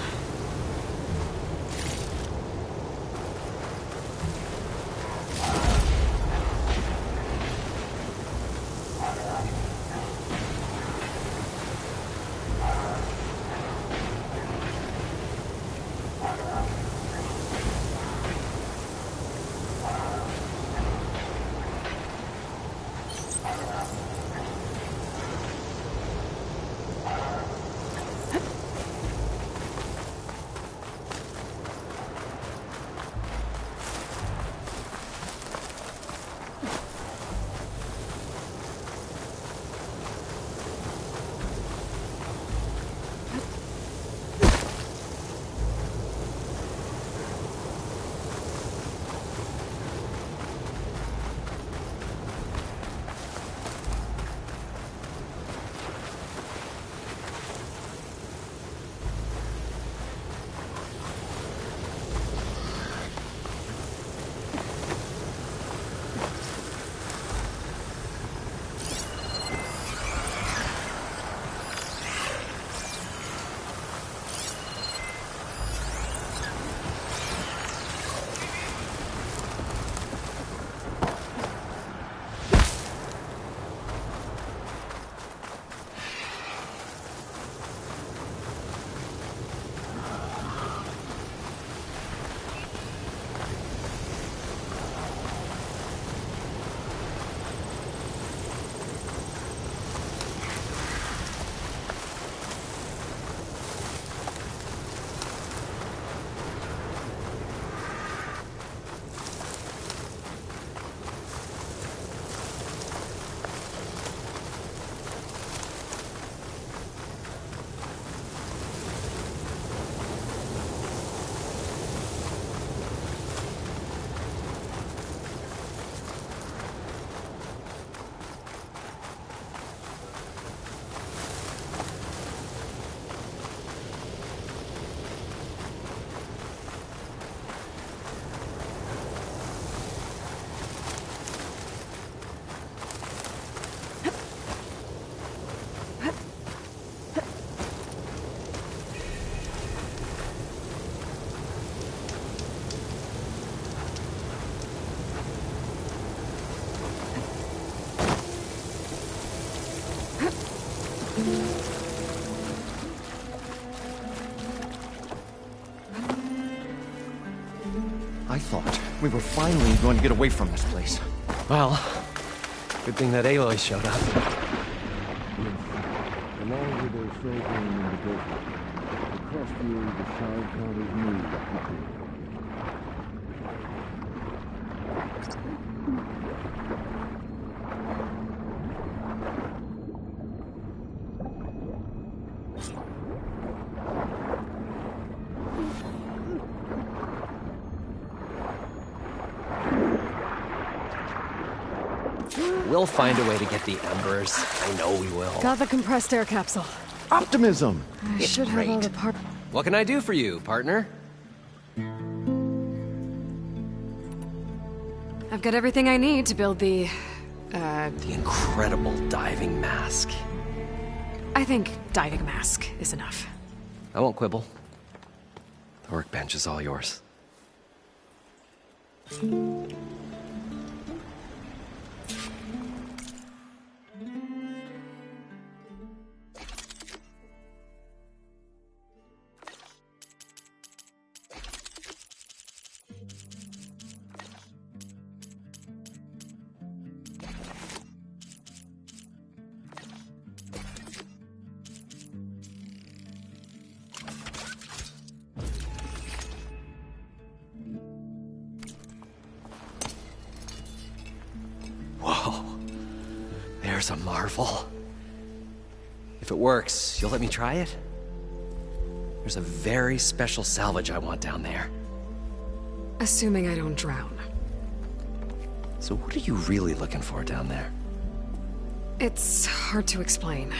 thought we were finally going to get away from this place. Well, good thing that Aloy showed up. Along with their sobering indication, the crustier the Shard Counters knew what to do. We'll find a way to get the embers. I know we will. Got the compressed air capsule. Optimism! I should have all the part. What can I do for you, partner? I've got everything I need to build the incredible diving mask. I think diving mask is enough. I won't quibble. The workbench is all yours. Whoa. There's a marvel. If it works, you'll let me try it? There's a very special salvage I want down there. Assuming I don't drown. So what are you really looking for down there? It's hard to explain.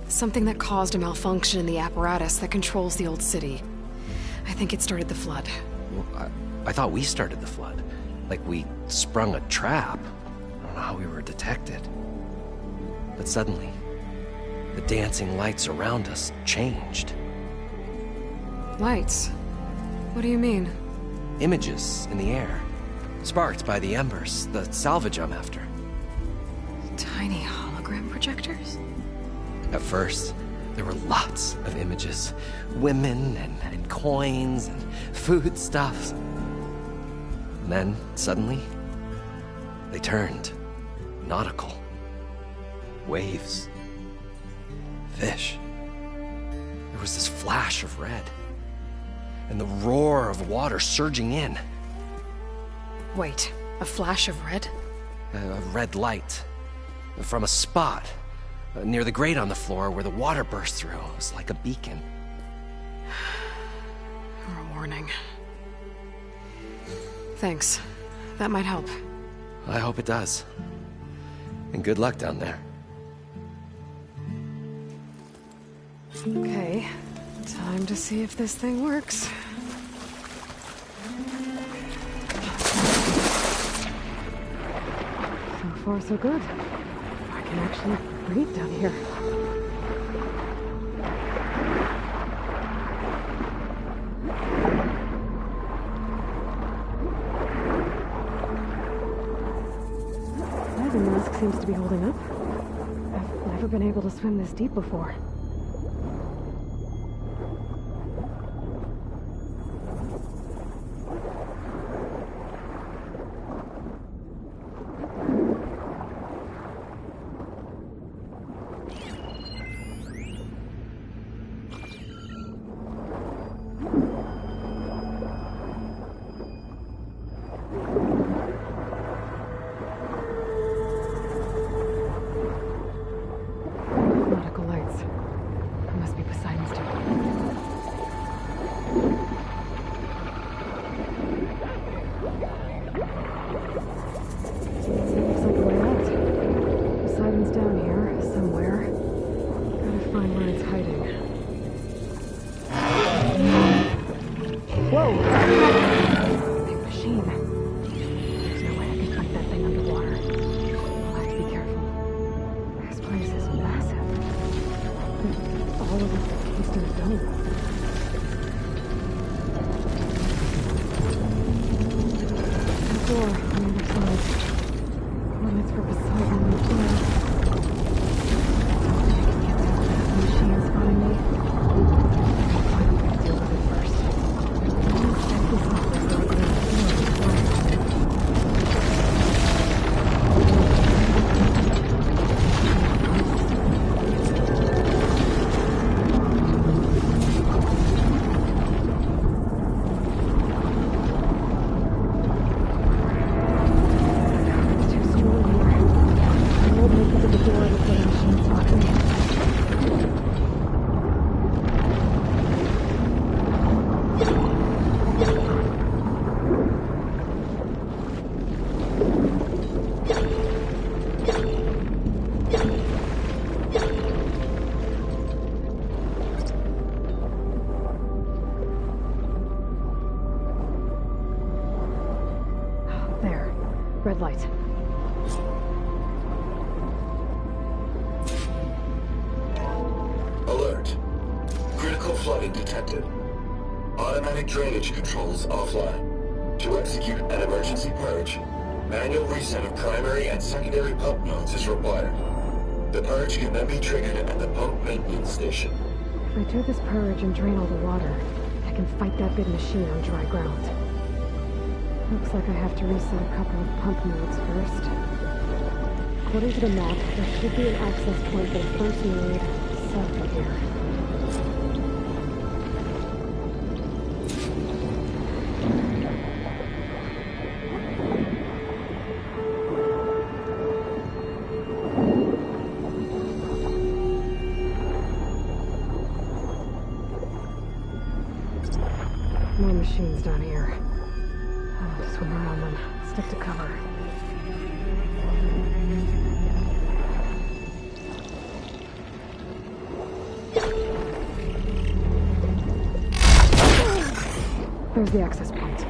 Something that caused a malfunction in the apparatus that controls the old city. I think it started the flood. Well, I thought we started the flood. Like we sprung a trap. I don't know how we were detected. But suddenly, the dancing lights around us changed. Lights? What do you mean? Images in the air. Sparked by the embers, the salvage I'm after. Tiny hologram projectors? At first, there were lots of images. Women and coins and foodstuffs. And then, suddenly, they turned nautical. Waves. Fish. There was this flash of red. And the roar of water surging in. Wait, a flash of red? A red light. From a spot near the grate on the floor where the water burst through. It was like a beacon. Or a warning. Thanks. That might help. I hope it does. And good luck down there. Okay. Time to see if this thing works. So far, so good. I can actually breathe down here. Diving mask seems to be holding up. I've never been able to swim this deep before. red light. Alert. Critical flooding detected. Automatic drainage controls offline. To execute an emergency purge, manual reset of primary and secondary pump nodes is required. The purge can then be triggered at the pump maintenance station. If I do this purge and drain all the water, I can fight that big machine on dry ground. Looks like I have to reset a couple of pump nodes first. According to the map, there should be an access point for the first node south of here. More machines down here. I'll swim around them. Stick to cover. There's the access point.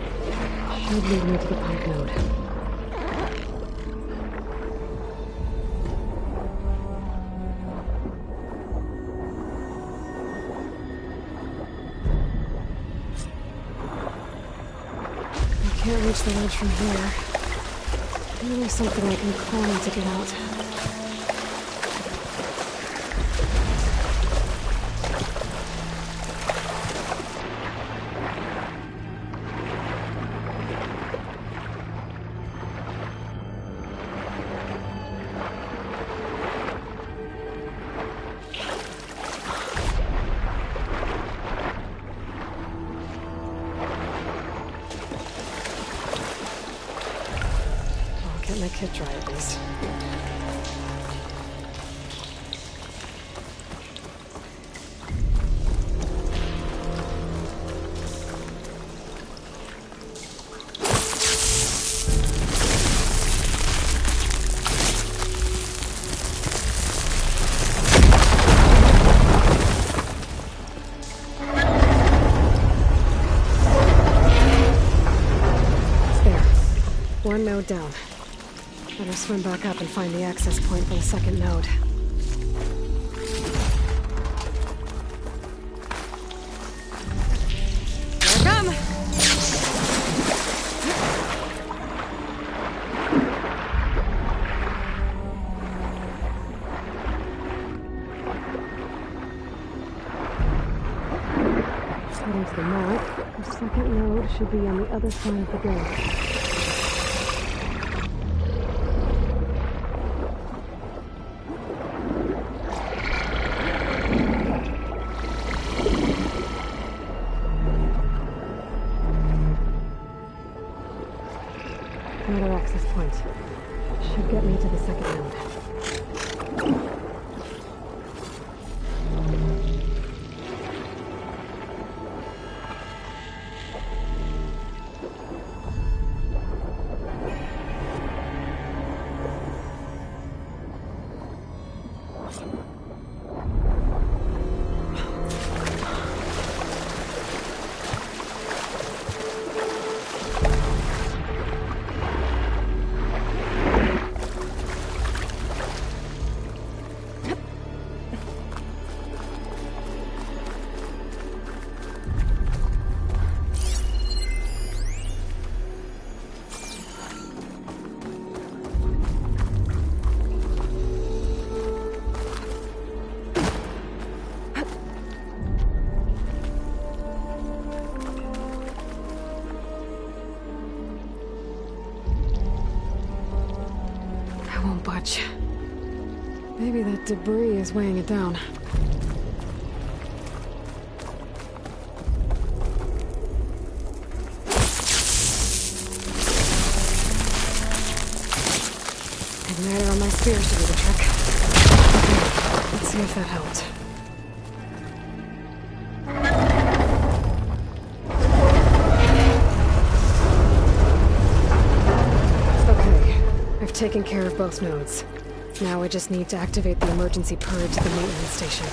Should lead me to the pump node. Can't reach the ledge from here. Maybe there's something I can climb to get out. Get my kit dry at least. There. One node down. Better swim back up and find the access point for the second node. Here I come! According to the map, the second node should be on the other side of the gate. Another access point. Should get me to the second node. Won't budge. Maybe that debris is weighing it down. Igniter on my spear should do the trick. Okay, let's see if that helped. I've taken care of both nodes. Now I just need to activate the emergency purge at the maintenance station.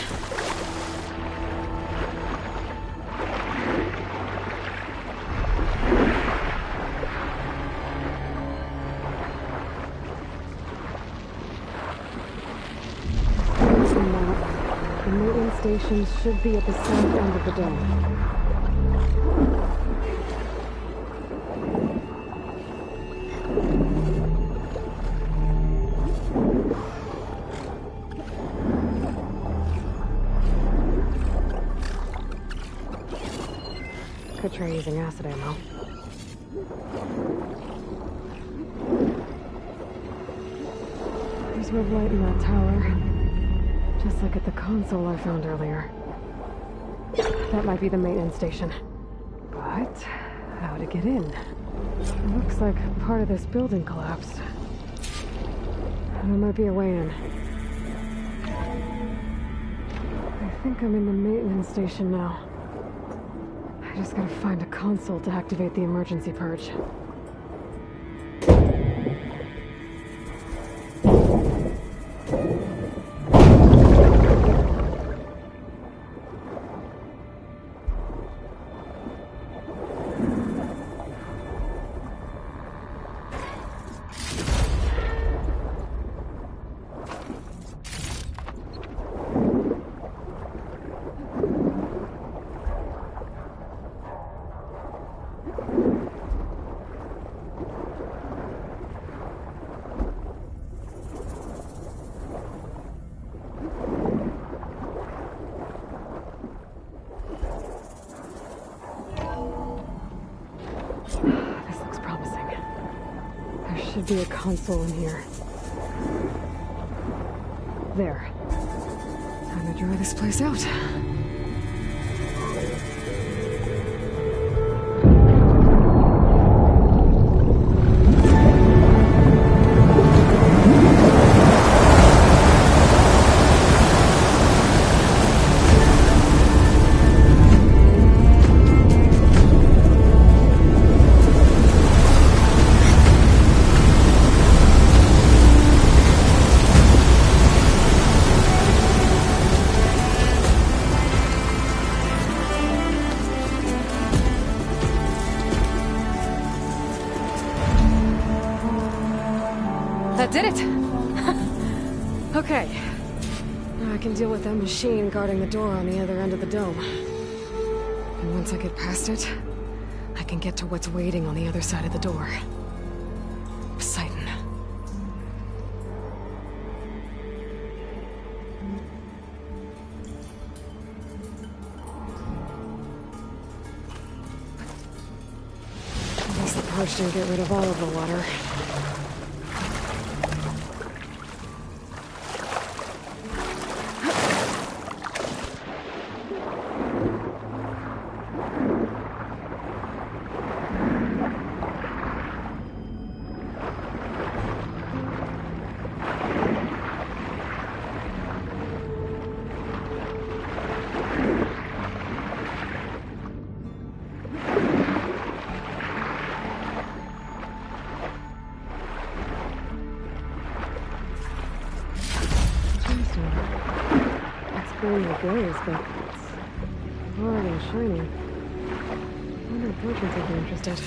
station should be at the south end of the dome. Could try using acid ammo. There's red light in that tower. Just like at the console I found earlier. That might be the maintenance station. But how to get in? It looks like part of this building collapsed. There might be a way in. I think I'm in the maintenance station now. I just gotta find a console to activate the emergency purge. Should be a console in here. There. Time to dry this place out. That did it! Okay. Now I can deal with that machine guarding the door on the other end of the dome. And once I get past it, I can get to what's waiting on the other side of the door. Poseidon. At least the purge didn't get rid of all of the water. Glaze, but it's hard and shiny. I wonder if merchants would be interested.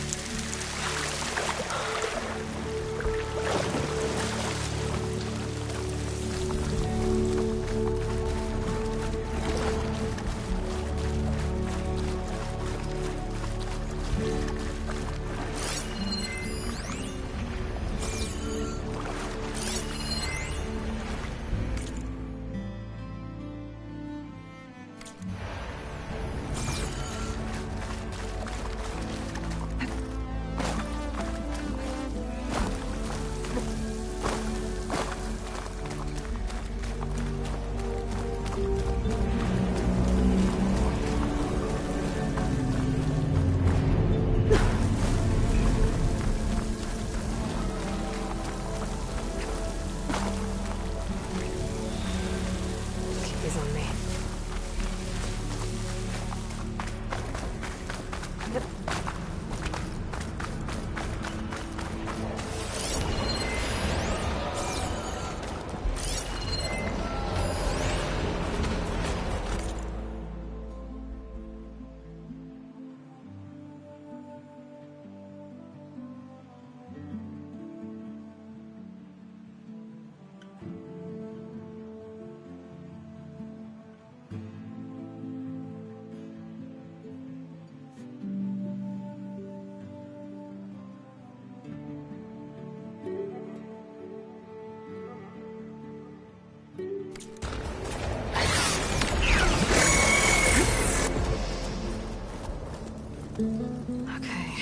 Okay.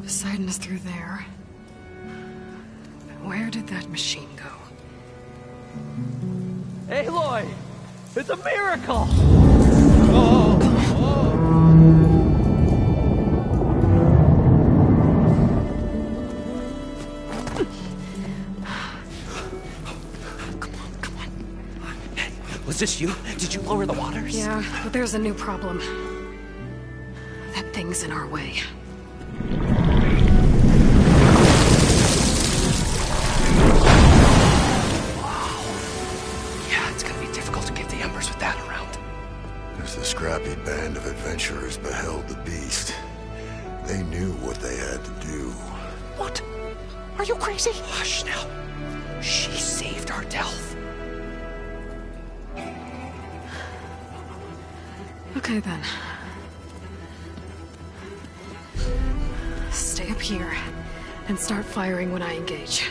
Poseidon is through there. But where did that machine go? Aloy! It's a miracle! Was this you? Did you lower the waters? Yeah, but there's a new problem. That thing's in our way. Yeah, it's gonna be difficult to get the embers with that around. As the scrappy band of adventurers beheld the beast, they knew what they had to do. What? Are you crazy? Hush now. She saved our Delph. Okay then. Stay up here and start firing when I engage.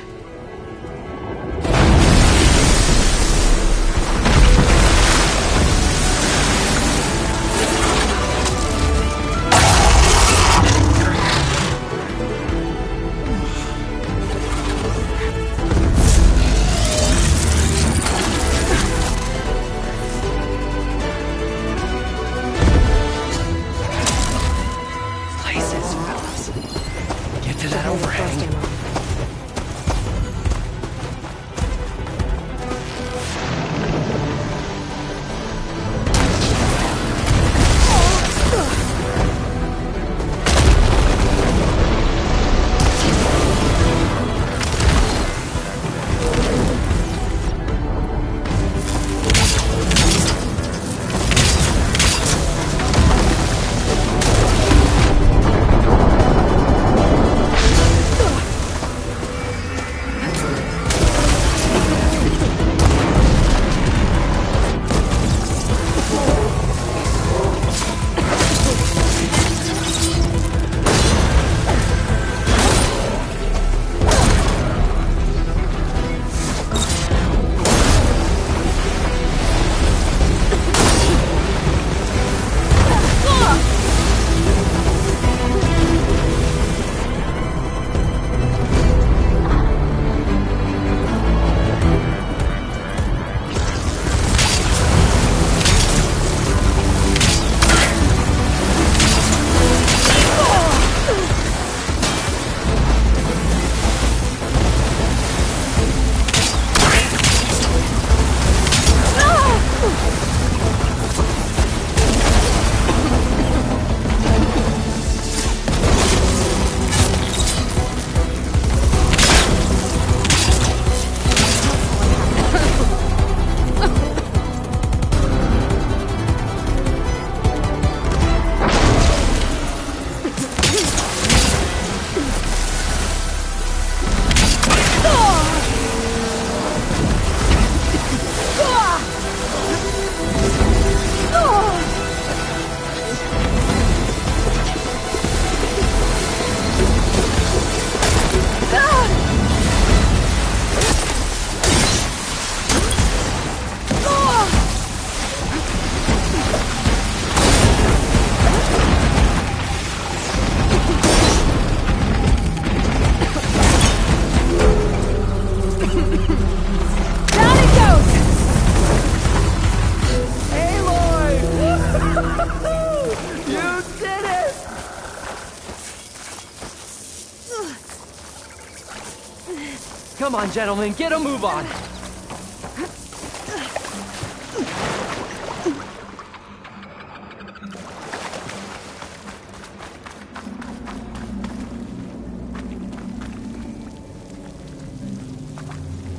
Come on, gentlemen, get a move on.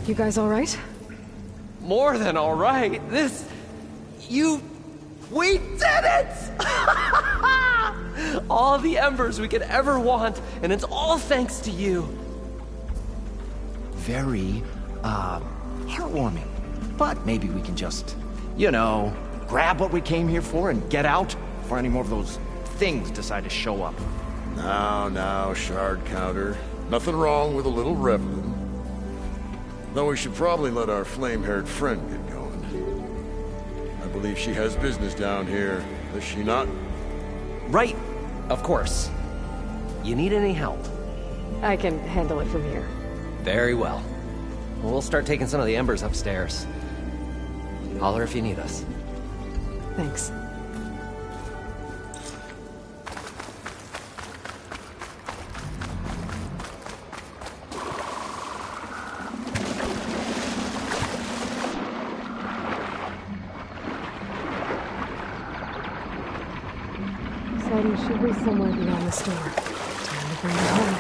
You guys all right? More than all right. We did it! All the embers we could ever want, and it's all thanks to you. Very, heartwarming. But maybe we can just, grab what we came here for and get out before any more of those things decide to show up. Now, shard counter. Nothing wrong with a little reveling. Though we should probably let our flame-haired friend get going. I believe she has business down here, does she not? Right. Of course. You need any help? I can handle it from here. Very well. We'll start taking some of the embers upstairs. Holler if you need us. Thanks. Poseidon should be somewhere beyond the store. Time to bring it home.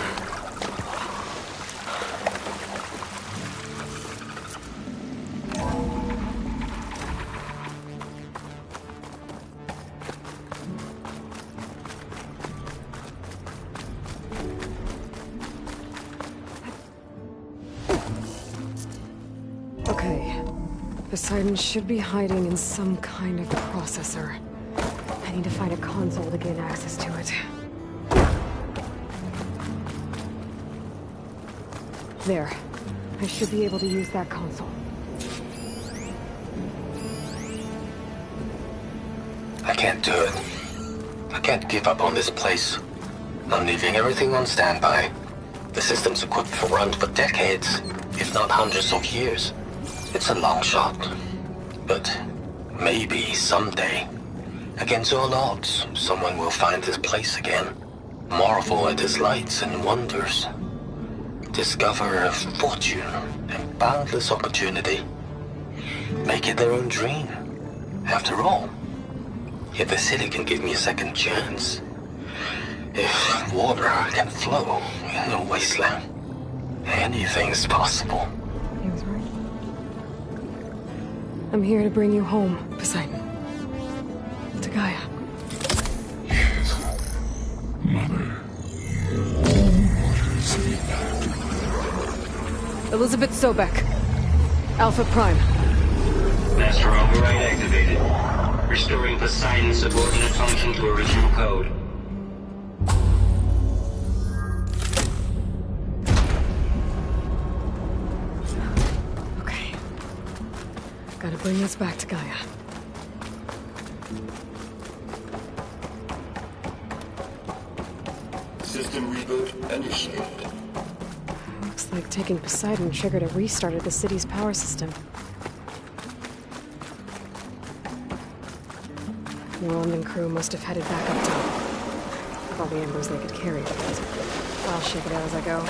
Okay. Poseidon should be hiding in some kind of processor. I need to find a console to gain access to it. There. I should be able to use that console. I can't do it. I can't give up on this place. I'm leaving everything on standby. The system's equipped for runs for decades, if not hundreds of years. It's a long shot. But maybe someday, against all odds, someone will find this place again. Marvel at its lights and wonders. Discover a fortune and boundless opportunity. Make it their own dream. After all, if the city can give me a second chance, if water can flow in a wasteland, anything's possible. He was right. I'm here to bring you home, Poseidon. To Gaia. Mother. Elizabeth Sobek. Alpha Prime. Master override activated. Restoring Poseidon's subordinate function to original code. Okay. Gotta bring this back to Gaia. System reboot initiated. Looks like taking Poseidon triggered a restart of the city's power system. Roland and crew must have headed back up top. With all the embers they could carry, but I'll shake it out as I go.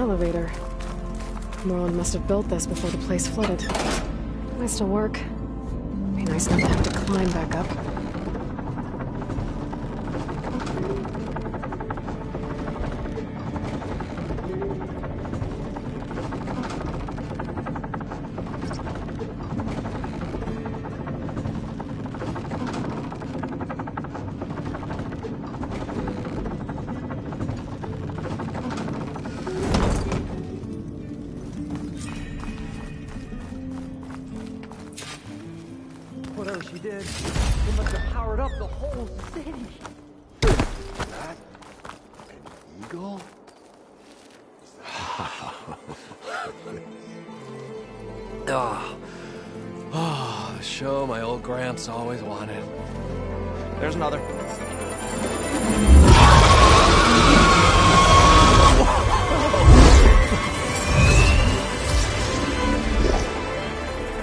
elevator. Moreland must have built this before the place flooded. Might still work. Be nice not to have to climb back up. Whatever she did, it must have powered up the whole city. That an eagle? Oh, the show my old Gramps always wanted. There's another.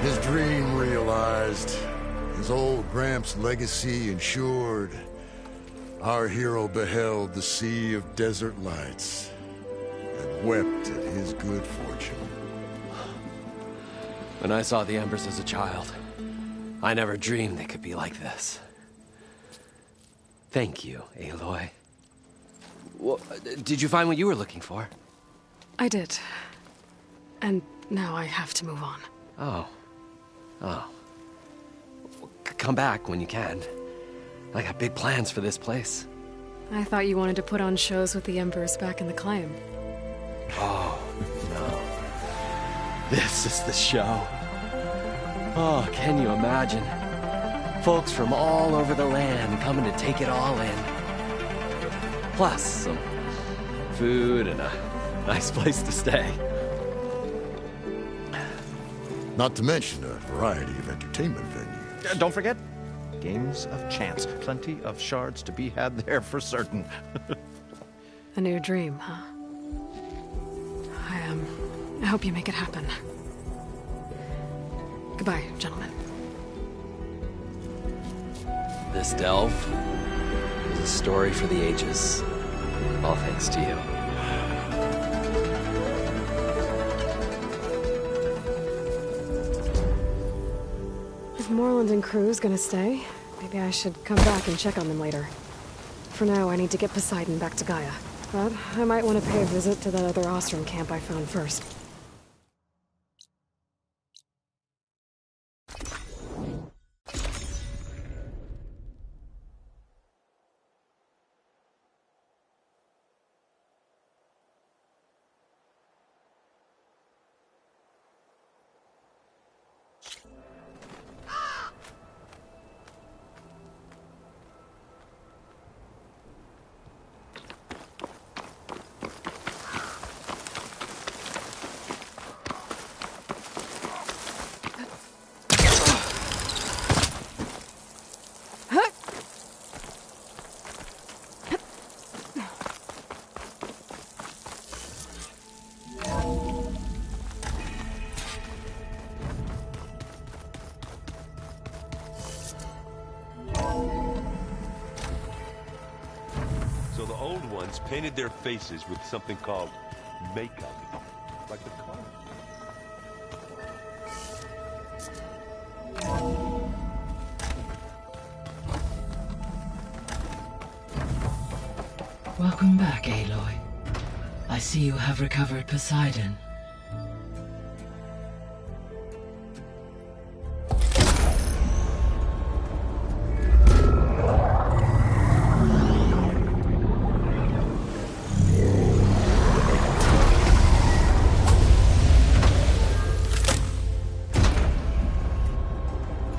His dream realized. His old Gramps' legacy ensured. Our hero beheld the sea of desert lights and wept at his good fortune. When I saw the embers as a child, I never dreamed they could be like this. Thank you, Aloy. Well, did you find what you were looking for? I did. And now I have to move on. Oh. Well, come back when you can. I got big plans for this place. I thought you wanted to put on shows with the Embers back in the Claim. Oh, no. This is the show. Oh, can you imagine? Folks from all over the land coming to take it all in. Plus, some food and a nice place to stay. Not to mention a variety of entertainment venues. Don't forget, games of chance. Plenty of shards to be had there for certain. A new dream, huh? I hope you make it happen. Goodbye, gentlemen. This delve is a story for the ages. All thanks to you. If Moreland and crew's gonna stay, maybe I should come back and check on them later. For now, I need to get Poseidon back to Gaia. But I might want to pay a visit to that other Ostrom camp I found first. So the old ones painted their faces with something called makeup, like the car. Welcome back, Aloy. I see you have recovered Poseidon.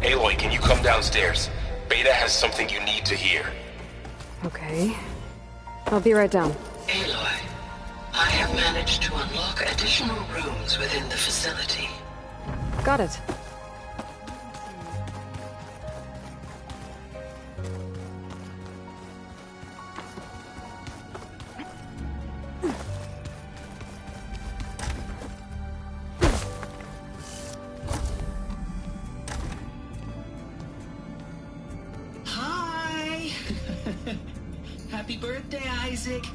Aloy, can you come downstairs? Beta has something you need to hear. Okay. I'll be right down. Aloy, I have managed to unlock additional rooms within the facility. Got it. Hi! Happy birthday, Isaac.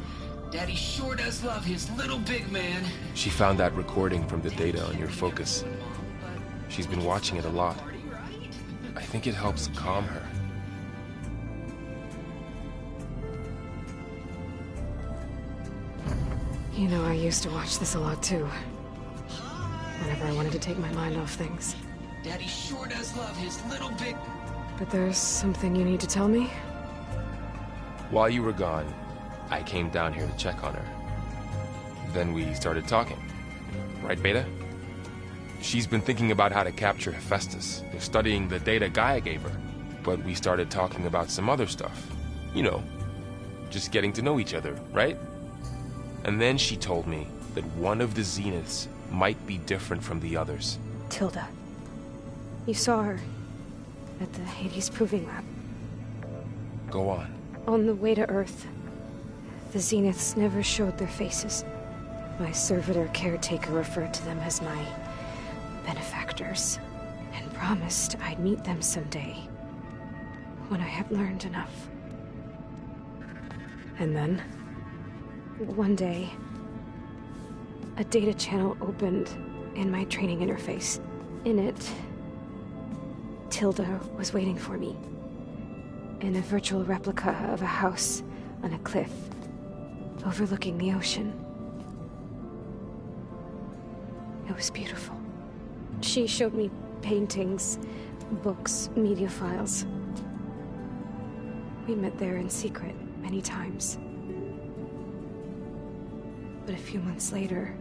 Daddy sure does love his little big man. She found that recording from the data on your focus. She's been watching it a lot. I think it helps calm her. You know, I used to watch this a lot too. Whenever I wanted to take my mind off things. Daddy sure does love his little big... But there's something you need to tell me? While you were gone, I came down here to check on her. Then we started talking. Right, Beta? She's been thinking about how to capture Hephaestus. They're studying the data Gaia gave her. But we started talking about some other stuff. You know, just getting to know each other, right? And then she told me that one of the Zeniths might be different from the others. Tilda. You saw her at the Hades Proving Lab. Go on. On the way to Earth, the Zeniths never showed their faces. My servitor caretaker referred to them as my benefactors, and promised I'd meet them someday, when I had learned enough. And then? One day, a data channel opened in my training interface. In it, Tilda was waiting for me, in a virtual replica of a house on a cliff, overlooking the ocean. It was beautiful. She showed me paintings, books, media files. We met there in secret many times. But a few months later,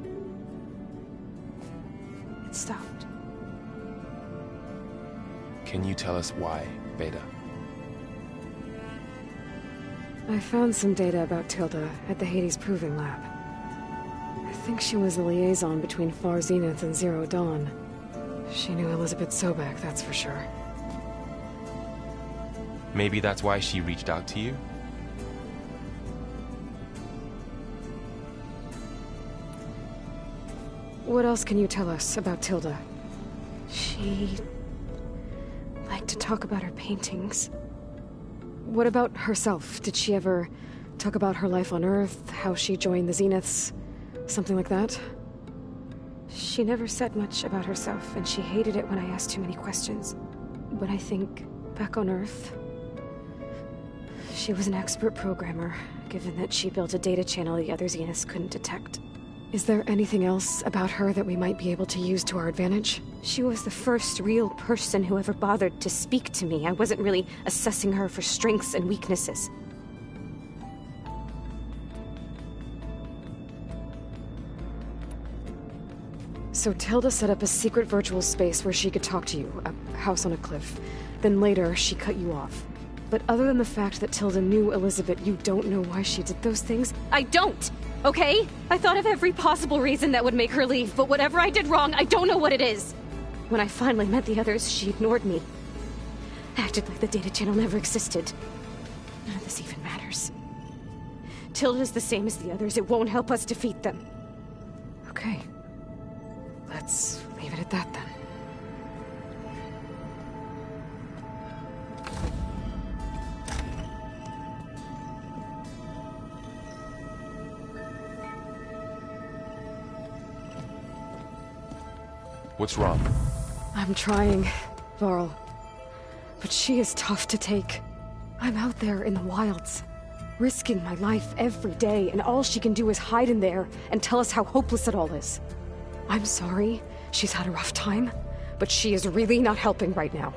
it stopped. Can you tell us why, Beta? I found some data about Tilda at the Hades Proving Lab. I think she was the liaison between Far Zenith and Zero Dawn. She knew Elizabeth Sobek, that's for sure. Maybe that's why she reached out to you? What else can you tell us about Tilda? She liked to talk about her paintings. What about herself? Did she ever talk about her life on Earth, how she joined the Zeniths, something like that? She never said much about herself, and she hated it when I asked too many questions. But I think, back on Earth, she was an expert programmer, given that she built a data channel the other Zeniths couldn't detect. Is there anything else about her that we might be able to use to our advantage? She was the first real person who ever bothered to speak to me. I wasn't really assessing her for strengths and weaknesses. So Tilda set up a secret virtual space where she could talk to you, a house on a cliff. Then later, she cut you off. But other than the fact that Tilda knew Elizabeth, you don't know why she did those things? I don't! Okay? I thought of every possible reason that would make her leave, but whatever I did wrong, I don't know what it is. When I finally met the others, she ignored me. Acted like the data channel never existed. None of this even matters. Tilda's the same as the others. It won't help us defeat them. Okay. Let's leave it at that, then. What's wrong? I'm trying, Varl. But she is tough to take. I'm out there in the wilds, risking my life every day, and all she can do is hide in there and tell us how hopeless it all is. I'm sorry she's had a rough time, but she is really not helping right now.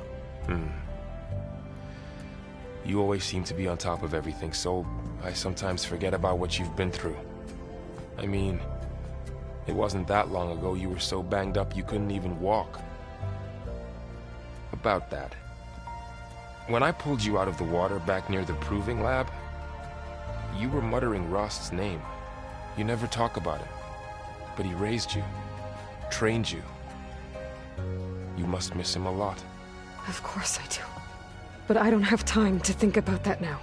You always seem to be on top of everything, so I sometimes forget about what you've been through. I mean, it wasn't that long ago you were so banged up you couldn't even walk. About that. When I pulled you out of the water back near the Proving Lab, you were muttering Rost's name. You never talk about him. But he raised you, trained you. You must miss him a lot. Of course I do. But I don't have time to think about that now.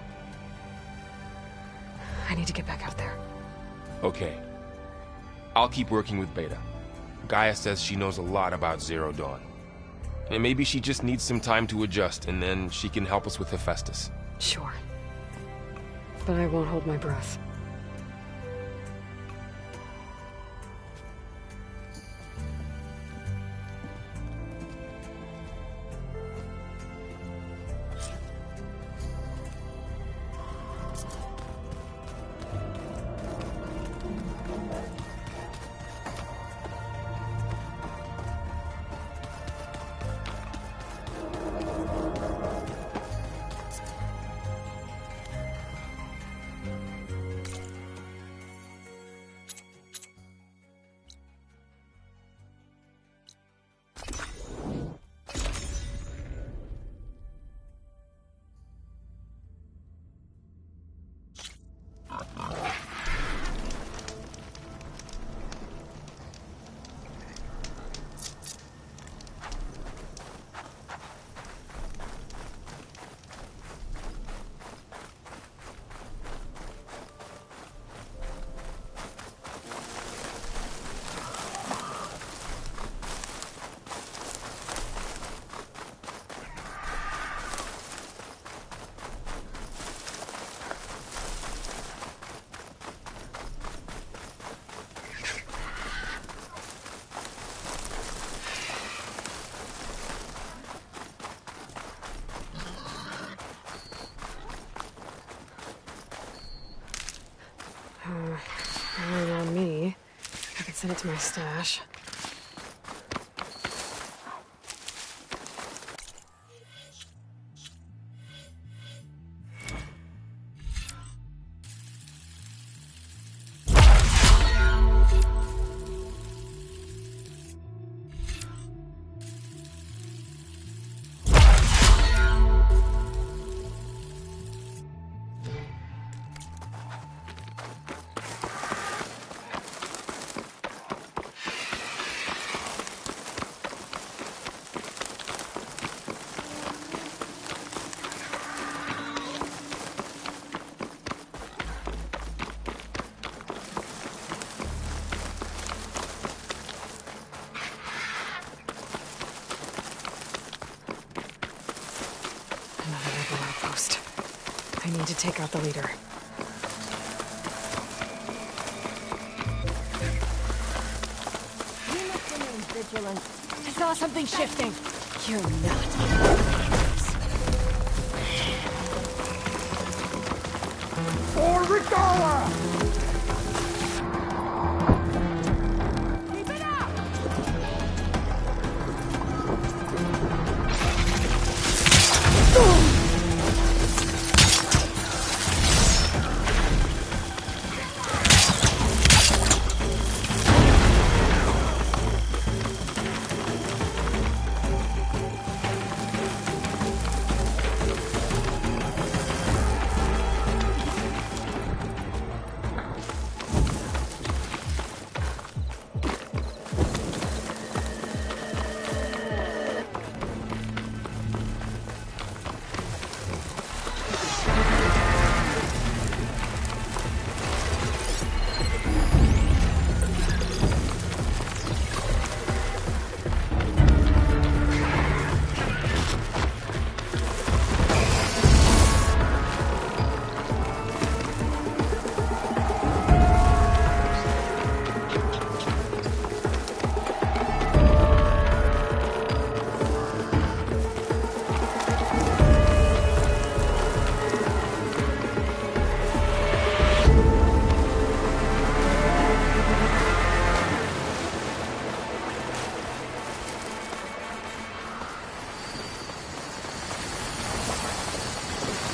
I need to get back out there. Okay. I'll keep working with Beta. Gaia says she knows a lot about Zero Dawn. And maybe she just needs some time to adjust, and then she can help us with Hephaestus. Sure. But I won't hold my breath. Send it to my stash. I need to take out the leader. We must remain vigilant. I saw something shifting. You're not.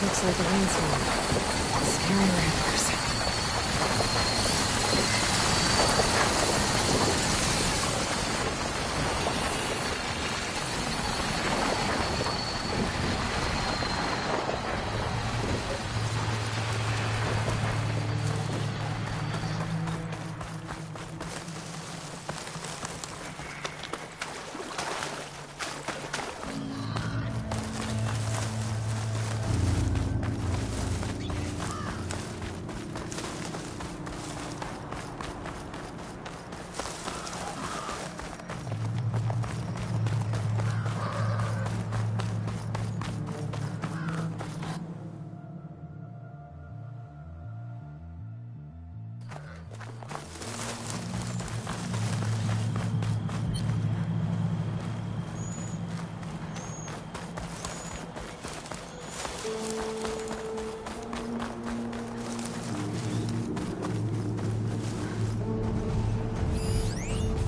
Looks like a rainstorm. Scary ramblers.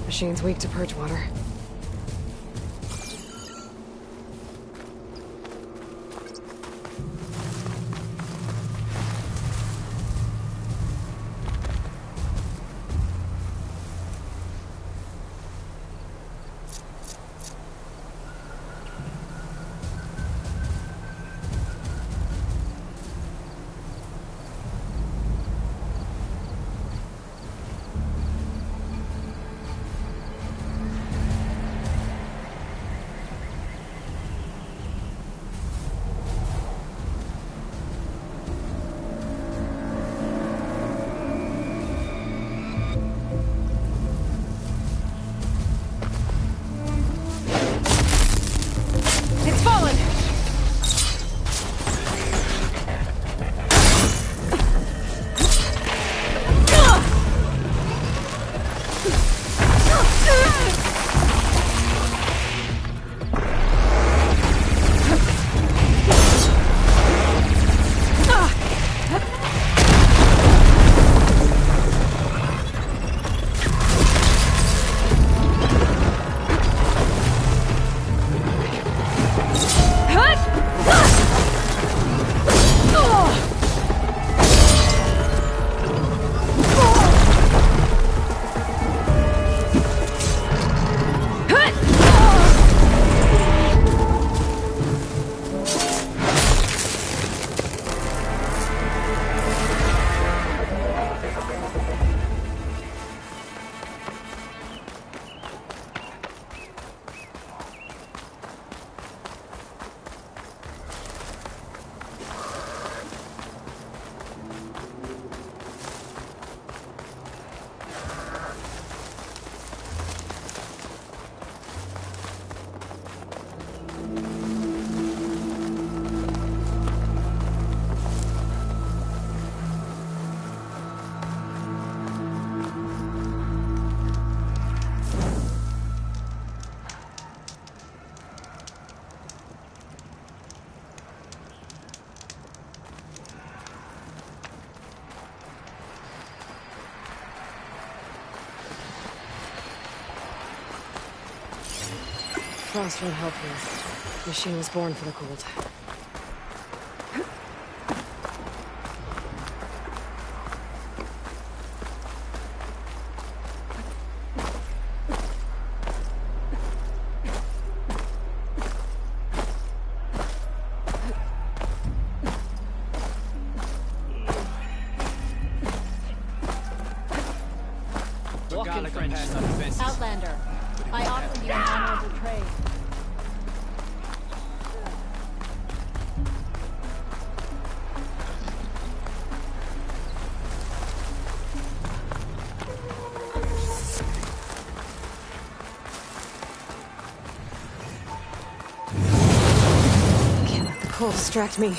Machine's weak to purge water. Frost won't help here. The machine was born for the cold. Outlander, I offer you an honorable trade. Can't let the cold distract me.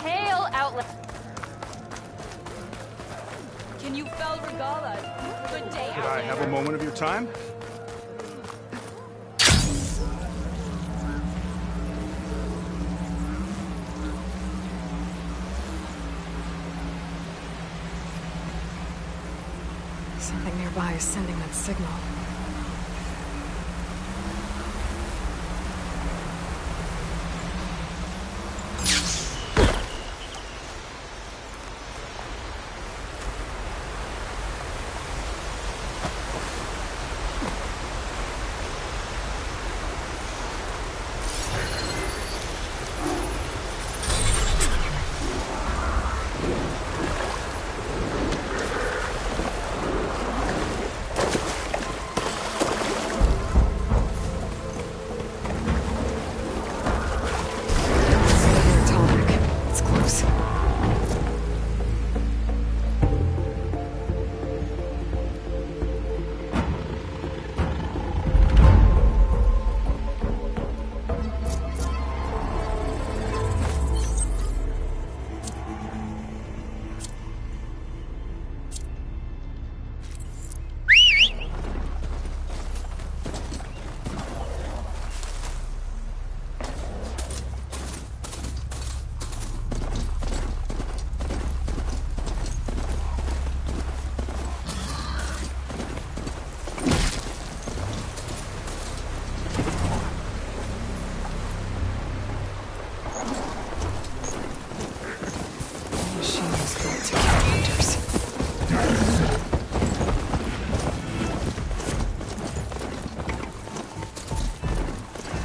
Hail, Outlander! Can you fell regala? Good day, Could I have a moment of your time? Something nearby is sending that signal.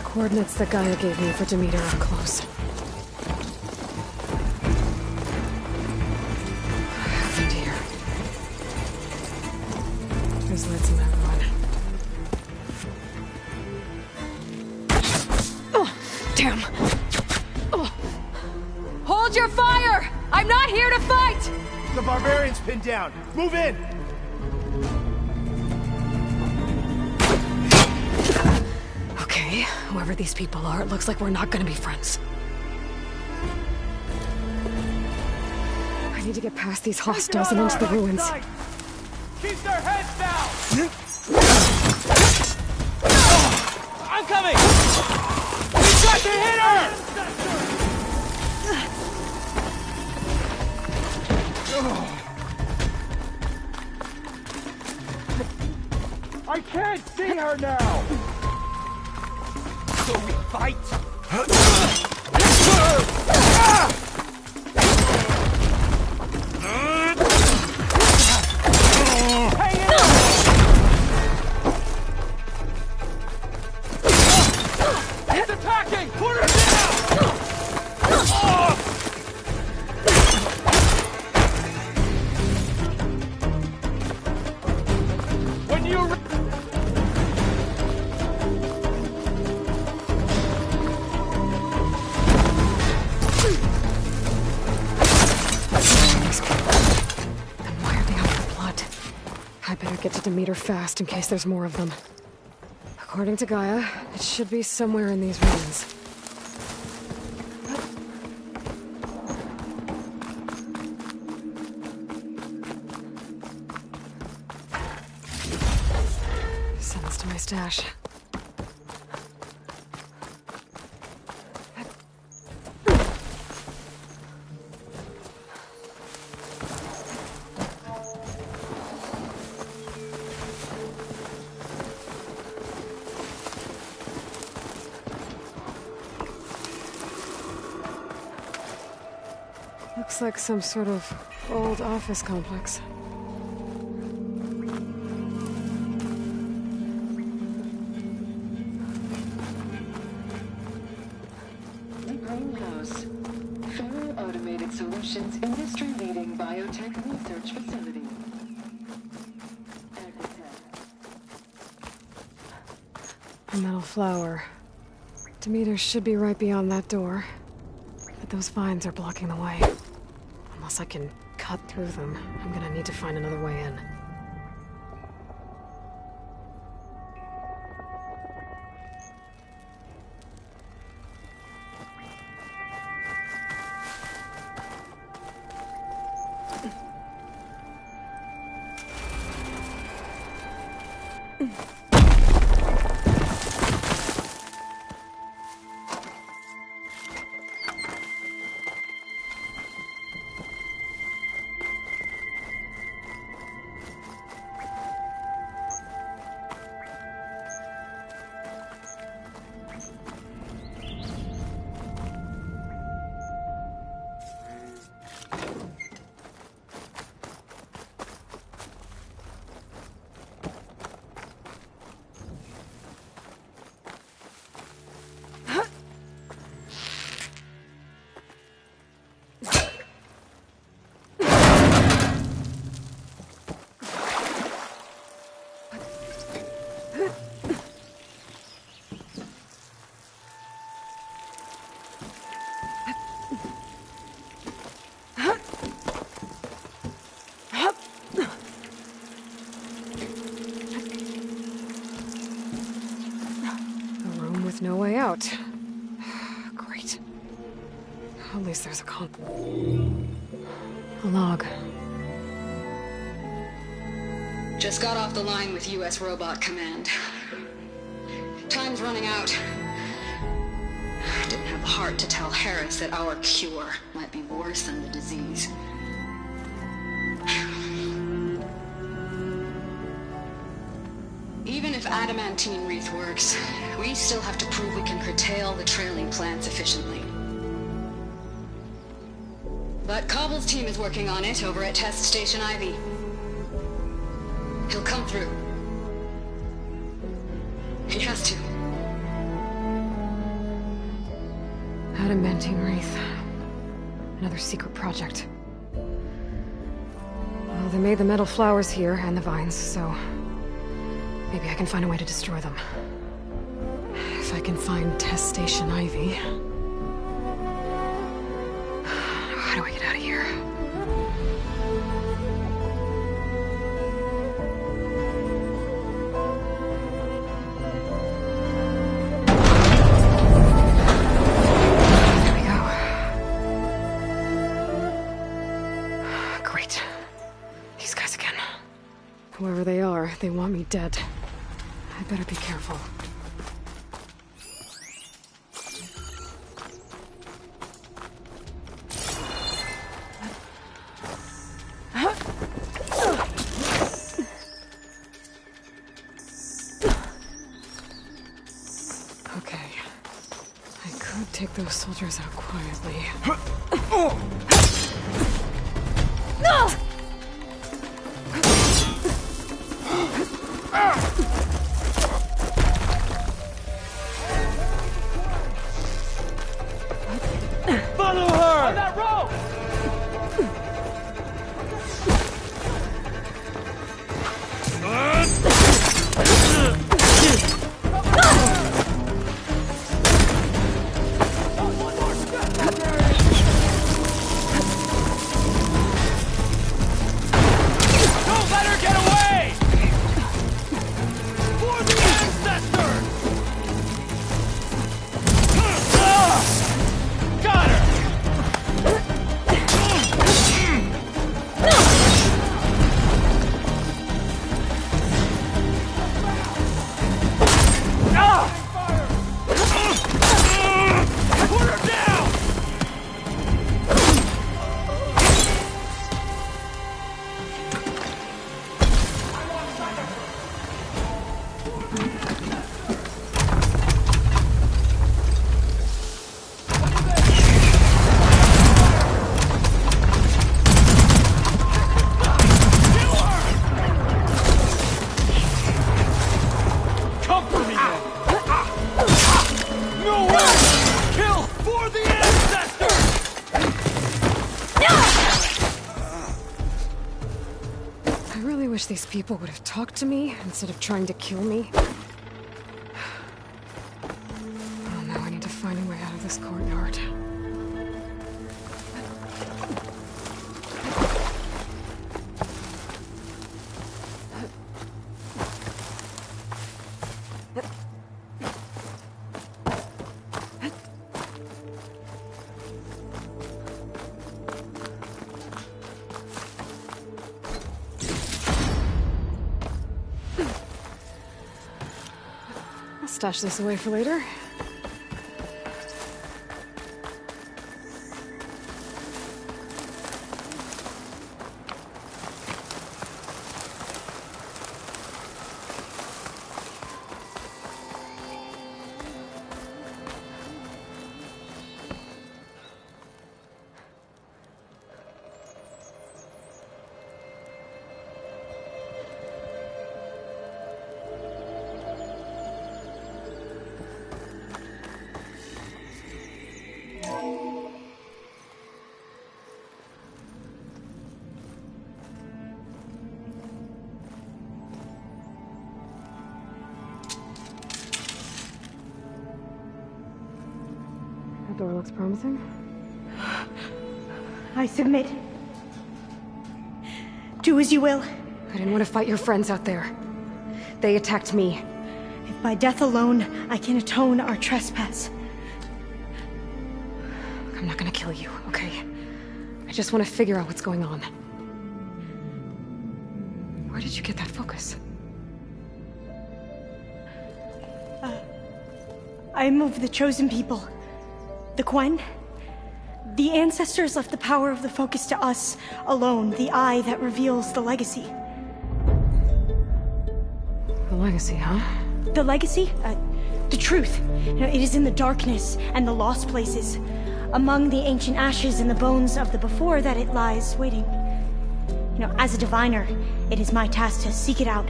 Coordinates that Gaia gave me for Demeter are close. What happened here? There's lights in everyone. Oh, damn! Oh. Hold your fire! I'm not here to fight! The barbarian's pinned down. Move in! Okay, whoever these people are, it looks like we're not gonna be friends. I need to get past these hostiles and into the ruins. Keep their heads down! I'm coming! We got to hit her! I can't see her now! So we fight? Get to Demeter fast in case there's more of them. According to Gaia, it should be somewhere in these ruins. Send this to my stash. Looks like some sort of old office complex. The Greenhouse. Federal Automated Solutions industry-leading biotech research facility. A metal flower. Demeter should be right beyond that door. But those vines are blocking the way. Unless I can cut through them, I'm gonna need to find another way in. No way out. Great. At least there's a log. Just got off the line with U.S. Robot Command. Time's running out. Didn't have the heart to tell Harris that our cure might be worse than the disease. Even if adamantine wreath works, we still have to prove we can curtail the trailing plants efficiently. But Cobble's team is working on it over at Test Station Ivy. He'll come through. He has to. Adamantine wreath. Another secret project. Well, they made the metal flowers here and the vines, so maybe I can find a way to destroy them. If I can find Test Station Ivy. How do I get out of here? There we go. Great. These guys again. Whoever they are, they want me dead. I better be careful. Okay. I could take those soldiers out quietly. Follow her! On that rope! Don't let her get away! For the ancestors! Got her! Put her down! Come for me, then! No way! Kill for the ancestors! I really wish these people would have talked to me instead of trying to kill me. Oh, now I need to find a way out of this courtyard. I'll stash this away for later. That door looks promising. I submit. Do as you will. I didn't want to fight your friends out there. They attacked me. If by death alone I can atone our trespass. I'm not gonna kill you, okay? I just want to figure out what's going on. Where did you get that focus? I am of the chosen people. The Quen. The ancestors left the power of the focus to us alone, the eye that reveals the legacy. The legacy, huh? The legacy? The truth. It is in the darkness and the lost places, among the ancient ashes and the bones of the before that it lies waiting. As a diviner, it is my task to seek it out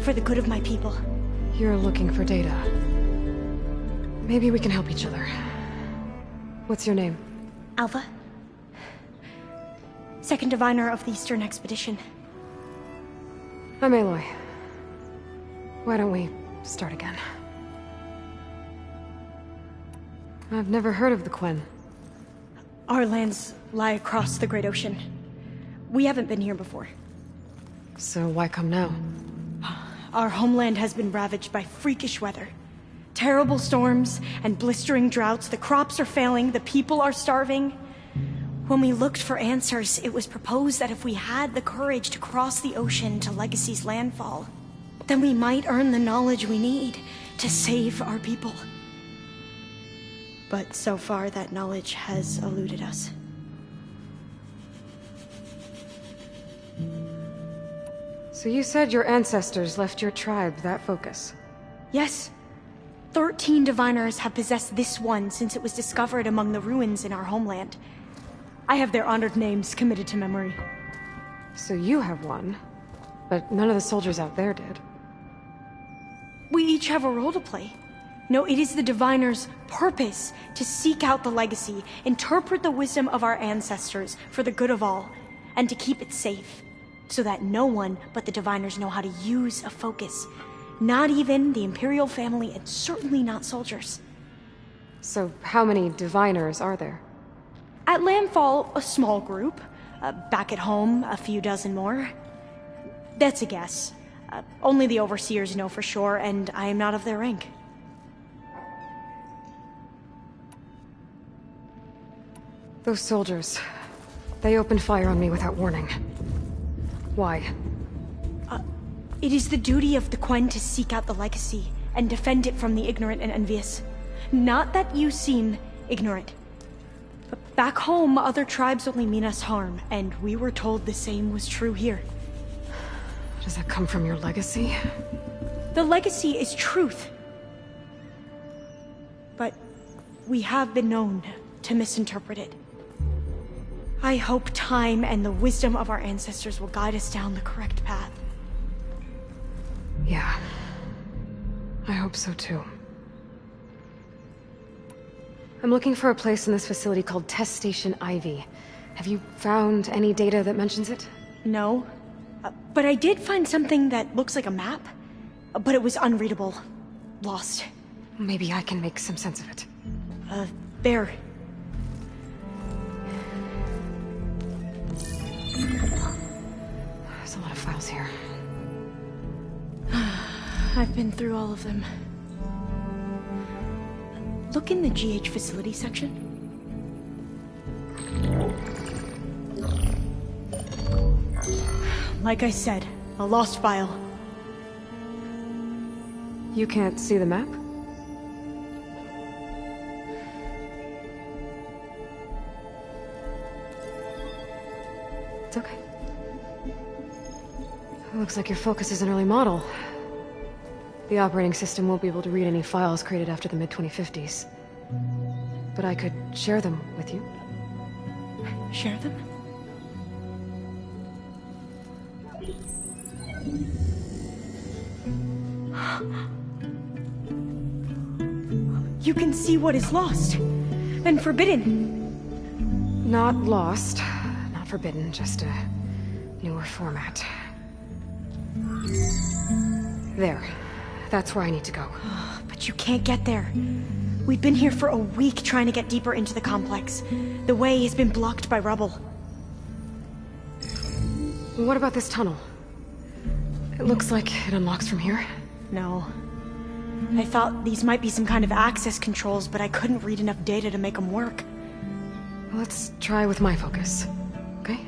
for the good of my people. You're looking for data. Maybe we can help each other. What's your name? Alva. Second diviner of the Eastern Expedition. I'm Aloy. Why don't we start again? I've never heard of the Quen. Our lands lie across the Great Ocean. We haven't been here before. So why come now? Our homeland has been ravaged by freakish weather. Terrible storms and blistering droughts. The crops are failing, the people are starving. When we looked for answers, it was proposed that if we had the courage to cross the ocean to Legacy's landfall, then we might earn the knowledge we need to save our people. But so far, that knowledge has eluded us. So you said your ancestors left your tribe that focus? Yes. 13 diviners have possessed this one since it was discovered among the ruins in our homeland. I have their honored names committed to memory. So you have one, but none of the soldiers out there did. We each have a role to play. No, it is the diviner's purpose to seek out the legacy, interpret the wisdom of our ancestors for the good of all, and to keep it safe, so that no one but the diviners know how to use a focus. Not even the Imperial family, and certainly not soldiers. So how many diviners are there? At landfall, a small group. Back at home, a few dozen more. That's a guess. Only the overseers know for sure, and I am not of their rank. Those soldiers, they opened fire on me without warning. Why? It is the duty of the Quen to seek out the legacy and defend it from the ignorant and envious. Not that you seem ignorant. But back home, other tribes only mean us harm, and we were told the same was true here. Does that come from your legacy? The legacy is truth. But we have been known to misinterpret it. I hope time and the wisdom of our ancestors will guide us down the correct path. Yeah. I hope so too. I'm looking for a place in this facility called Test Station Ivy. Have you found any data that mentions it? No. But I did find something that looks like a map. But it was unreadable. Lost. Maybe I can make some sense of it. There. There's a lot of files here. I've been through all of them. Look in the GH facility section. Like I said, a lost file. You can't see the map? It's okay. It looks like your focus is an early model. The operating system won't be able to read any files created after the mid-2050s. But I could share them with you. Share them? You can see what is lost and forbidden. Not lost, not forbidden, just a newer format. There. That's where I need to go. But you can't get there. We've been here for a week trying to get deeper into the complex. The way has been blocked by rubble. What about this tunnel? It looks like it unlocks from here. No. I thought these might be some kind of access controls, but I couldn't read enough data to make them work. Let's try with my focus, okay?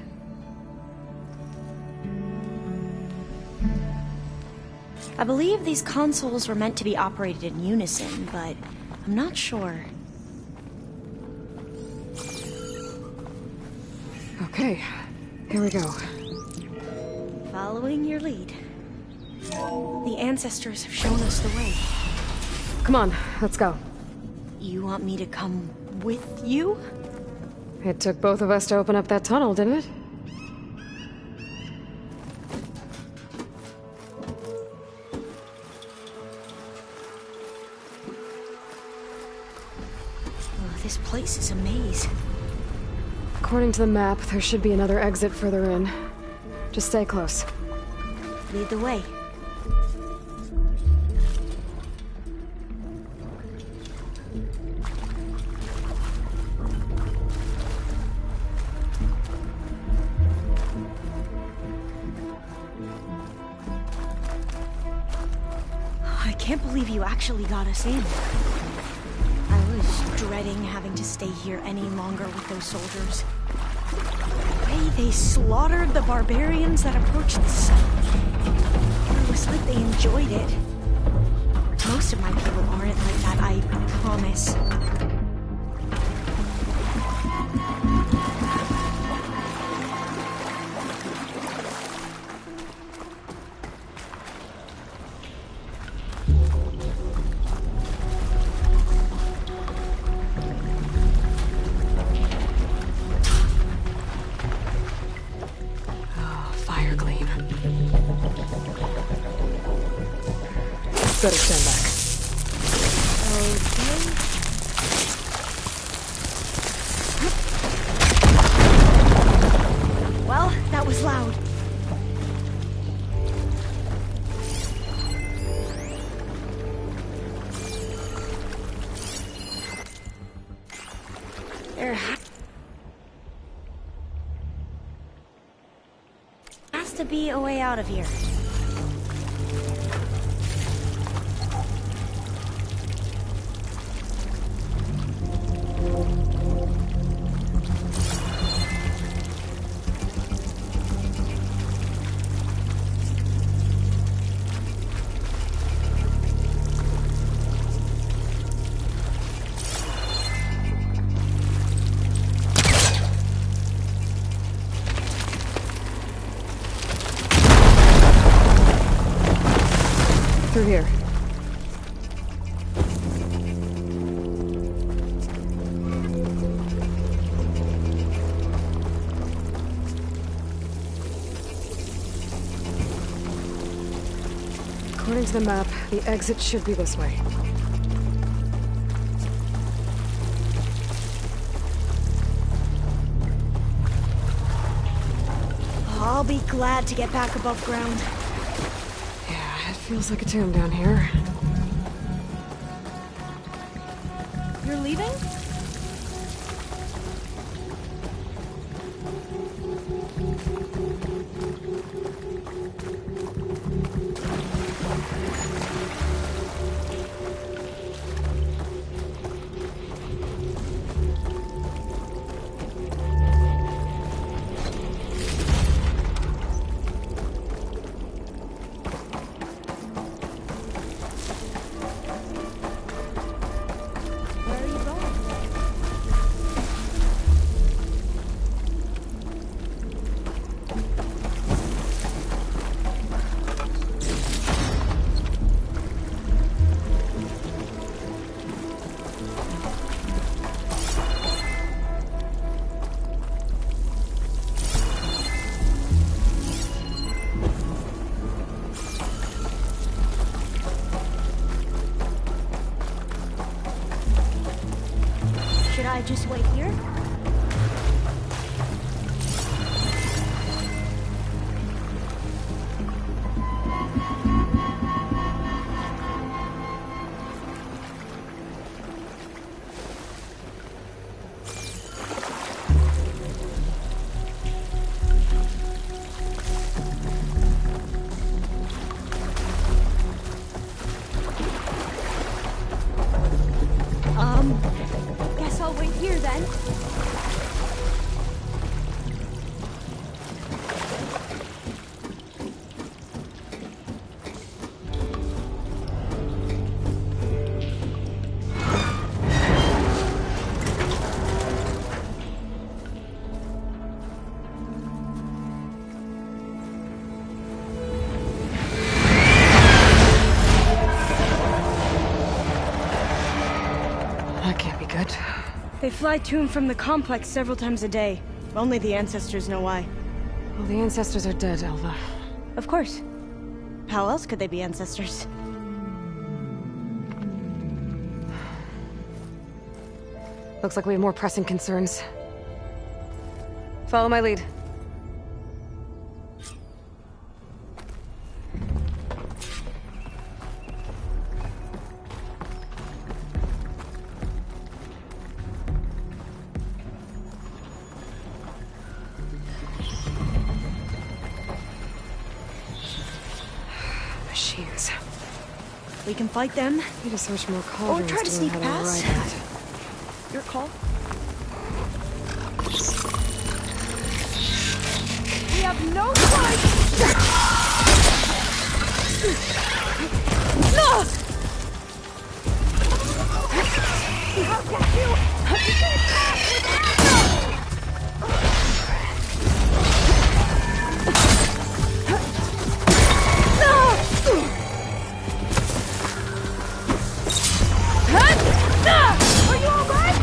I believe these consoles were meant to be operated in unison, but I'm not sure. Okay, here we go. Following your lead. The ancestors have shown us the way. Come on, let's go. You want me to come with you? It took both of us to open up that tunnel, didn't it? This place is a maze. According to the map, there should be another exit further in. Just stay close. Lead the way. I can't believe you actually got us in. I was dreading having to stay here any longer with those soldiers. way they slaughtered the barbarians that approached the site. It was like they enjoyed it. Most of my people aren't like that, I promise. Better stand back. Okay. Well, that was loud. There has to be a way out of here. Through here. According to the map, the exit should be this way. I'll be glad to get back above ground. Yeah, it feels like a tomb down here. You're leaving? I just wait here? Guess I'll wait here then. That can't be good. They fly to and from the complex several times a day. Only the ancestors know why. Well, the ancestors are dead, Elva. Of course. How else could they be ancestors? Looks like we have more pressing concerns. Follow my lead. Machines. We can fight them. Need to search more Or cauldrons try to sneak learn how past. to ride it. Your call. have no choice! No! I'll get you! You can't pass without Are you alright?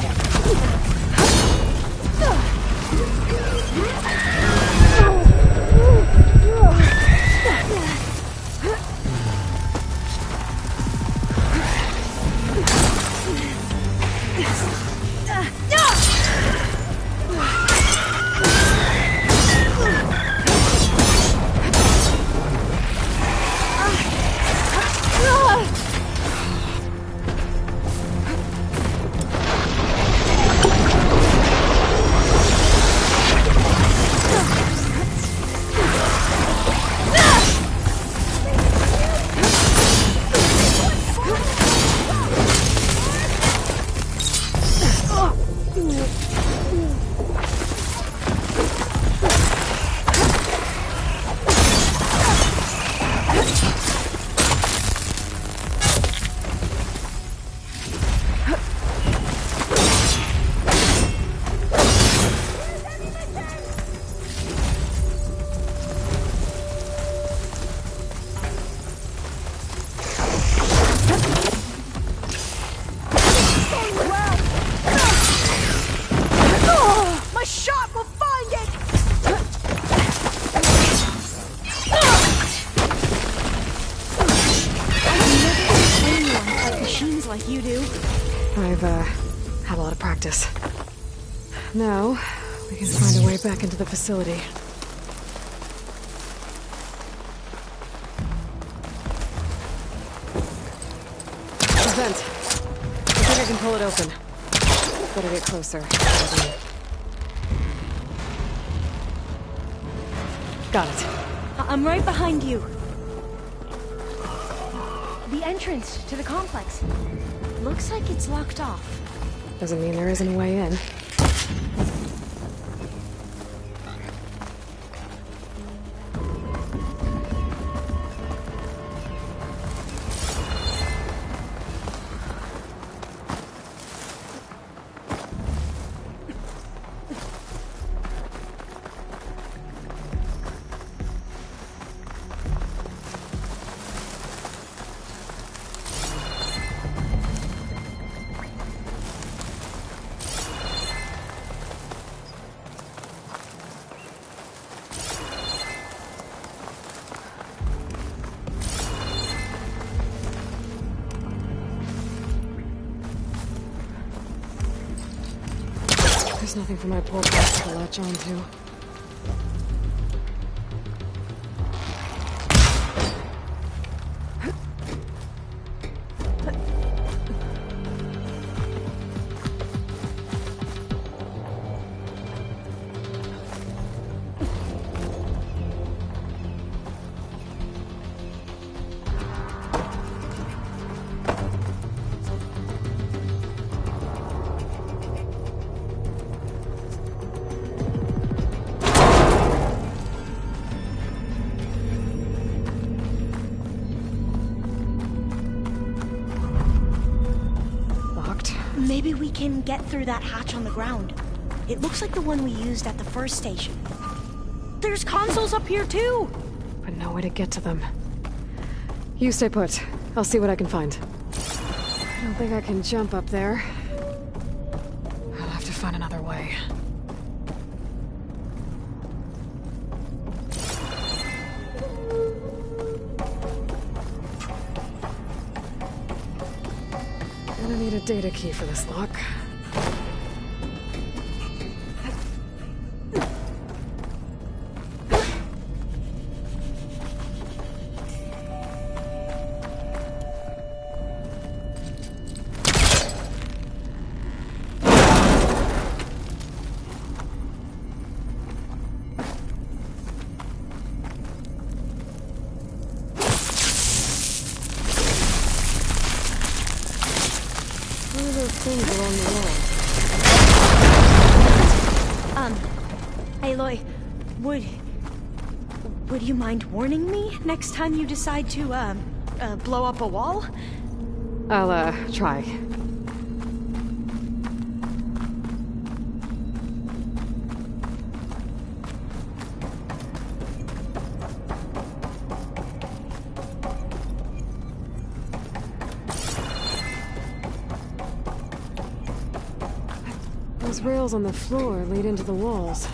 Like you do. I've, had a lot of practice. Now, we can find a way back into the facility. The vent. I think I can pull it open. Better get closer. Got it. I'm right behind you. The entrance to the complex. Looks like it's locked off. Doesn't mean there isn't a way in. There's nothing for my poor boss to latch onto. Maybe we can get through that hatch on the ground. It looks like the one we used at the first station. There's consoles up here too! But no way to get to them. You stay put. I'll see what I can find. I don't think I can jump up there. I'll have to find another way. Gonna need a data key for this lock. Things along the wall. Aloy, Would you mind warning me next time you decide to, blow up a wall? I'll, try. Those rails on the floor lead into the walls.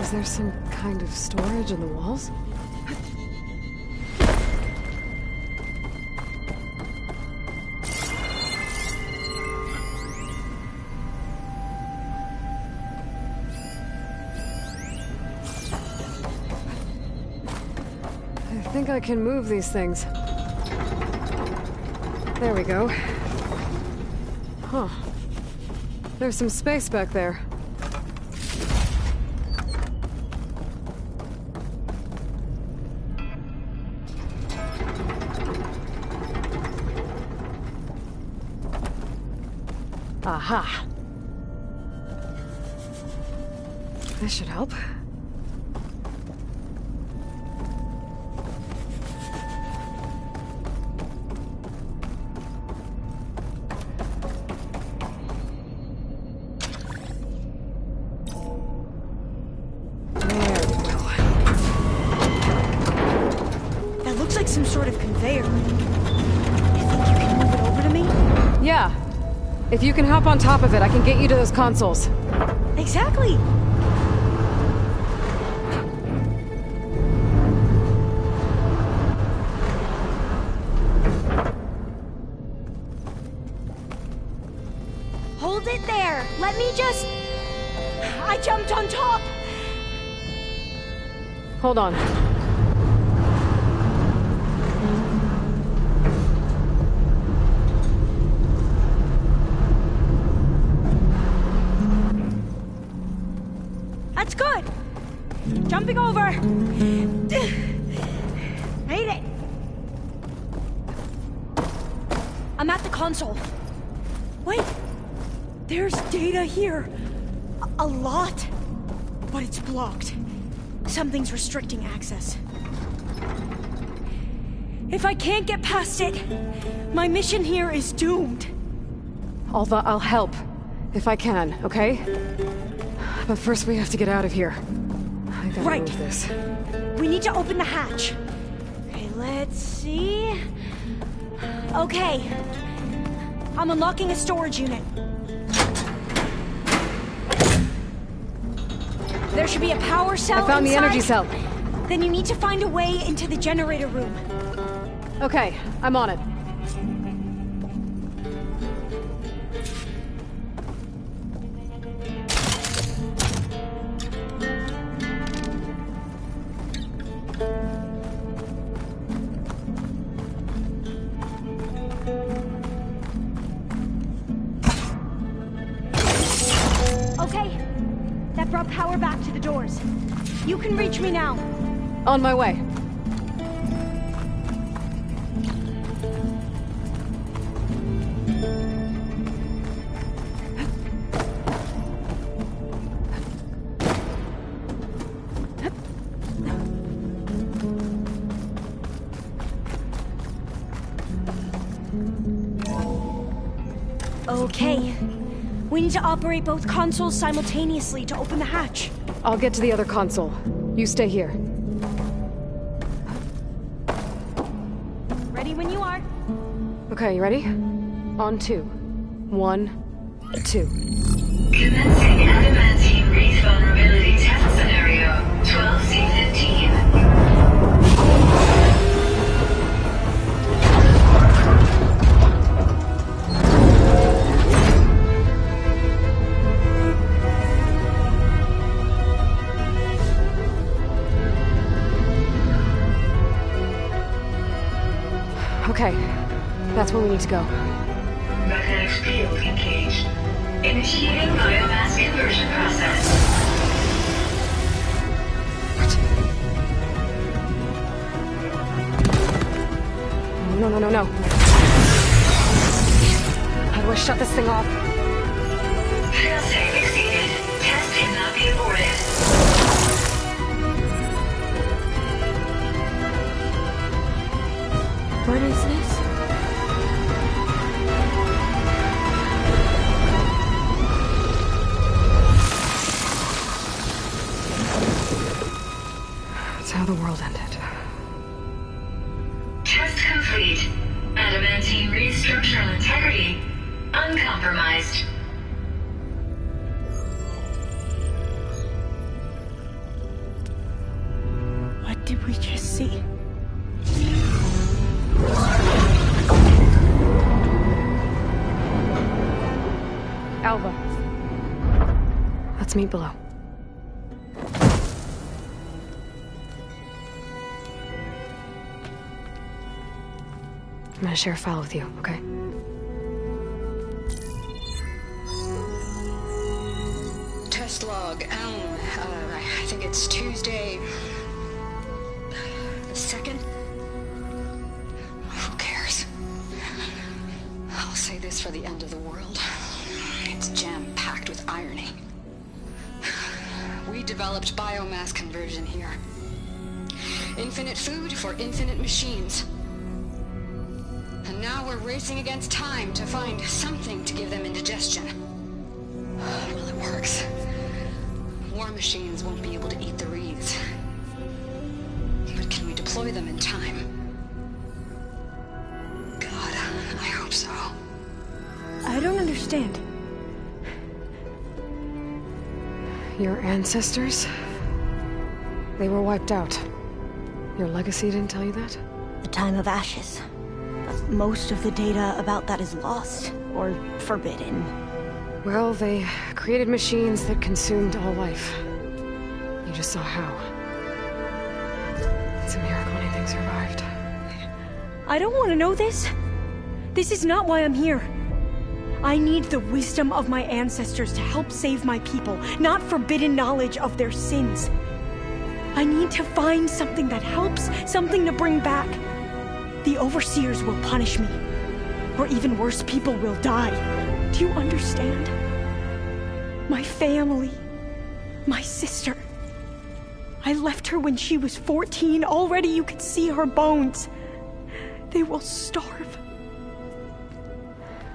Is there some kind of storage in the walls? I think I can move these things. There we go. Huh. There's some space back there. Aha! This should help. That looks like some sort of conveyor. You think you can move it over to me? Yeah. If you can hop on top of it, I can get you to those consoles. Exactly! Hold it there! Let me just... I jumped on top! Hold on. That's good! Jumping over! Made it! I'm at the console. Wait! There's data here. A lot. But it's blocked. Something's restricting access. If I can't get past it, my mission here is doomed. I'll help. If I can, okay? But first we have to get out of here. I gotta Right. move this. We need to open the hatch. Okay, let's see. Okay. I'm unlocking a storage unit. There should be a power cell I found the energy inside. cell. Then you need to find a way into the generator room. Okay, I'm on it. Okay. That brought power back to the doors. You can reach me now. On my way. Okay. We need to operate both consoles simultaneously to open the hatch. I'll get to the other console. You stay here. Ready when you are. Okay, you ready? On 2. 1, 2. Commencing adamantine wreath vulnerability test scenario 12C15. Okay, that's where we need to go. Magnetic field engaged. Initiating biomass conversion process. No. How do I shut this thing off? Failsafe exceeded. Test cannot be aborted. What is this? That's how the world ended. Test complete. Adamantine read structural integrity uncompromised. What did we just see? Alva. Let's meet below. I'm gonna share a file with you, okay? Test log, I think it's Tuesday the 2nd? Who cares? I'll say this for the end of the world. It's jam-packed with irony. We developed biomass conversion here. Infinite food for infinite machines. And now we're racing against time to find something to give them indigestion. Well, it works. War machines won't be able to eat the reeds. But can we deploy them in time? God, I hope so. I don't understand. Your ancestors? They were wiped out. Your legacy didn't tell you that? The time of ashes. But most of the data about that is lost, or forbidden. Well, they created machines that consumed all life. You just saw how. It's a miracle anything survived. I don't want to know this. This is not why I'm here. I need the wisdom of my ancestors to help save my people, not forbidden knowledge of their sins. I need to find something that helps, something to bring back. The overseers will punish me. Or even worse, people will die. Do you understand? My family. My sister. I left her when she was 14. Already you could see her bones. They will starve.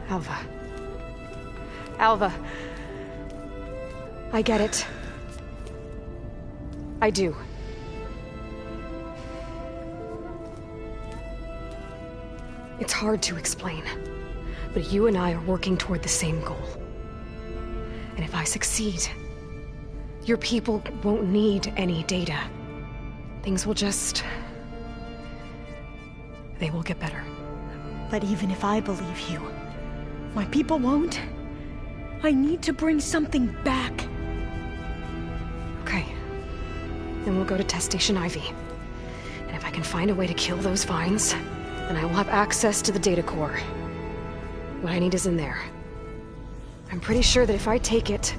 Alva. Alva. I get it. I do. It's hard to explain, but you and I are working toward the same goal. And if I succeed, your people won't need any data. Things will just... they will get better. But even if I believe you, my people won't. I need to bring something back. Okay. Then we'll go to Test Station Ivy. And if I can find a way to kill those vines, then I will have access to the data core. What I need is in there. I'm pretty sure that if I take it,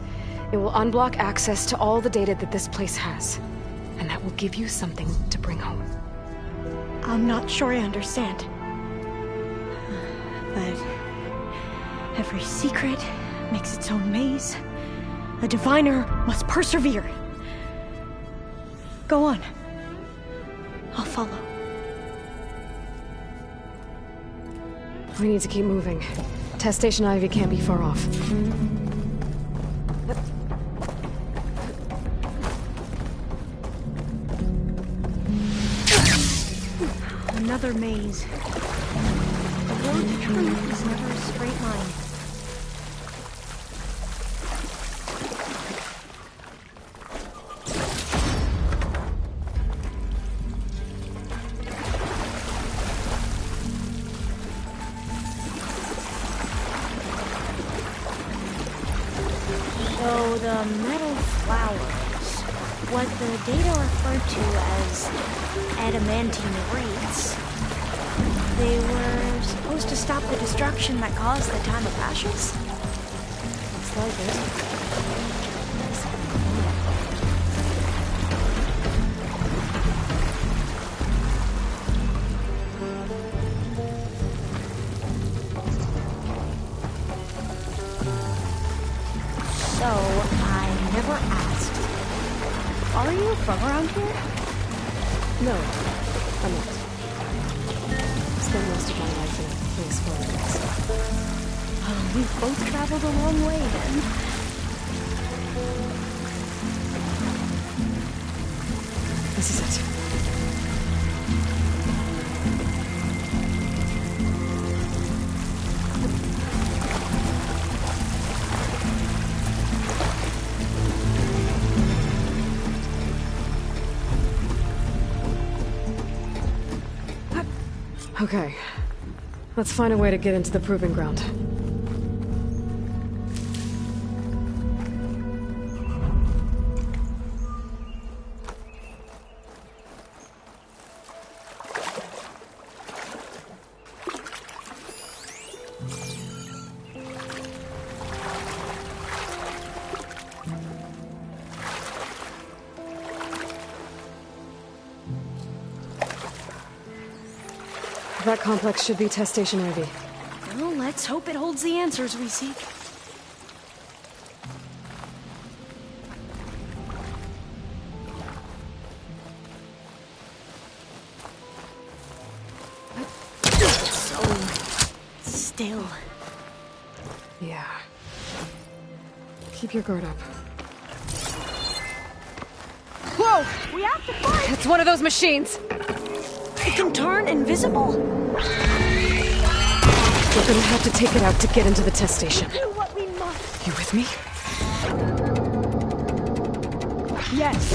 it will unblock access to all the data that this place has. And that will give you something to bring home. I'm not sure I understand. But every secret makes its own maze. A diviner must persevere. Go on. I'll follow. We need to keep moving. Test Station Ivy can't be far off. Another maze. The road to truth is never a straight line. So the metal flowers, what the data referred to as adamantine reeds. They were supposed to stop the destruction that caused the Time of Ashes? Looks like it. So, I never asked. Are you from around here? No, I'm not. Spent most of my life in a place full of this. Oh, we've both traveled a long way then. This is it. Okay. Let's find a way to get into the proving ground. That complex should be test station Ivy. Well, let's hope it holds the answers we seek. So still. Yeah. Keep your guard up. Whoa! We have to fight! It's one of those machines! It can turn invisible? We're gonna have to take it out to get into the test station. Do what we must. You with me? Yes.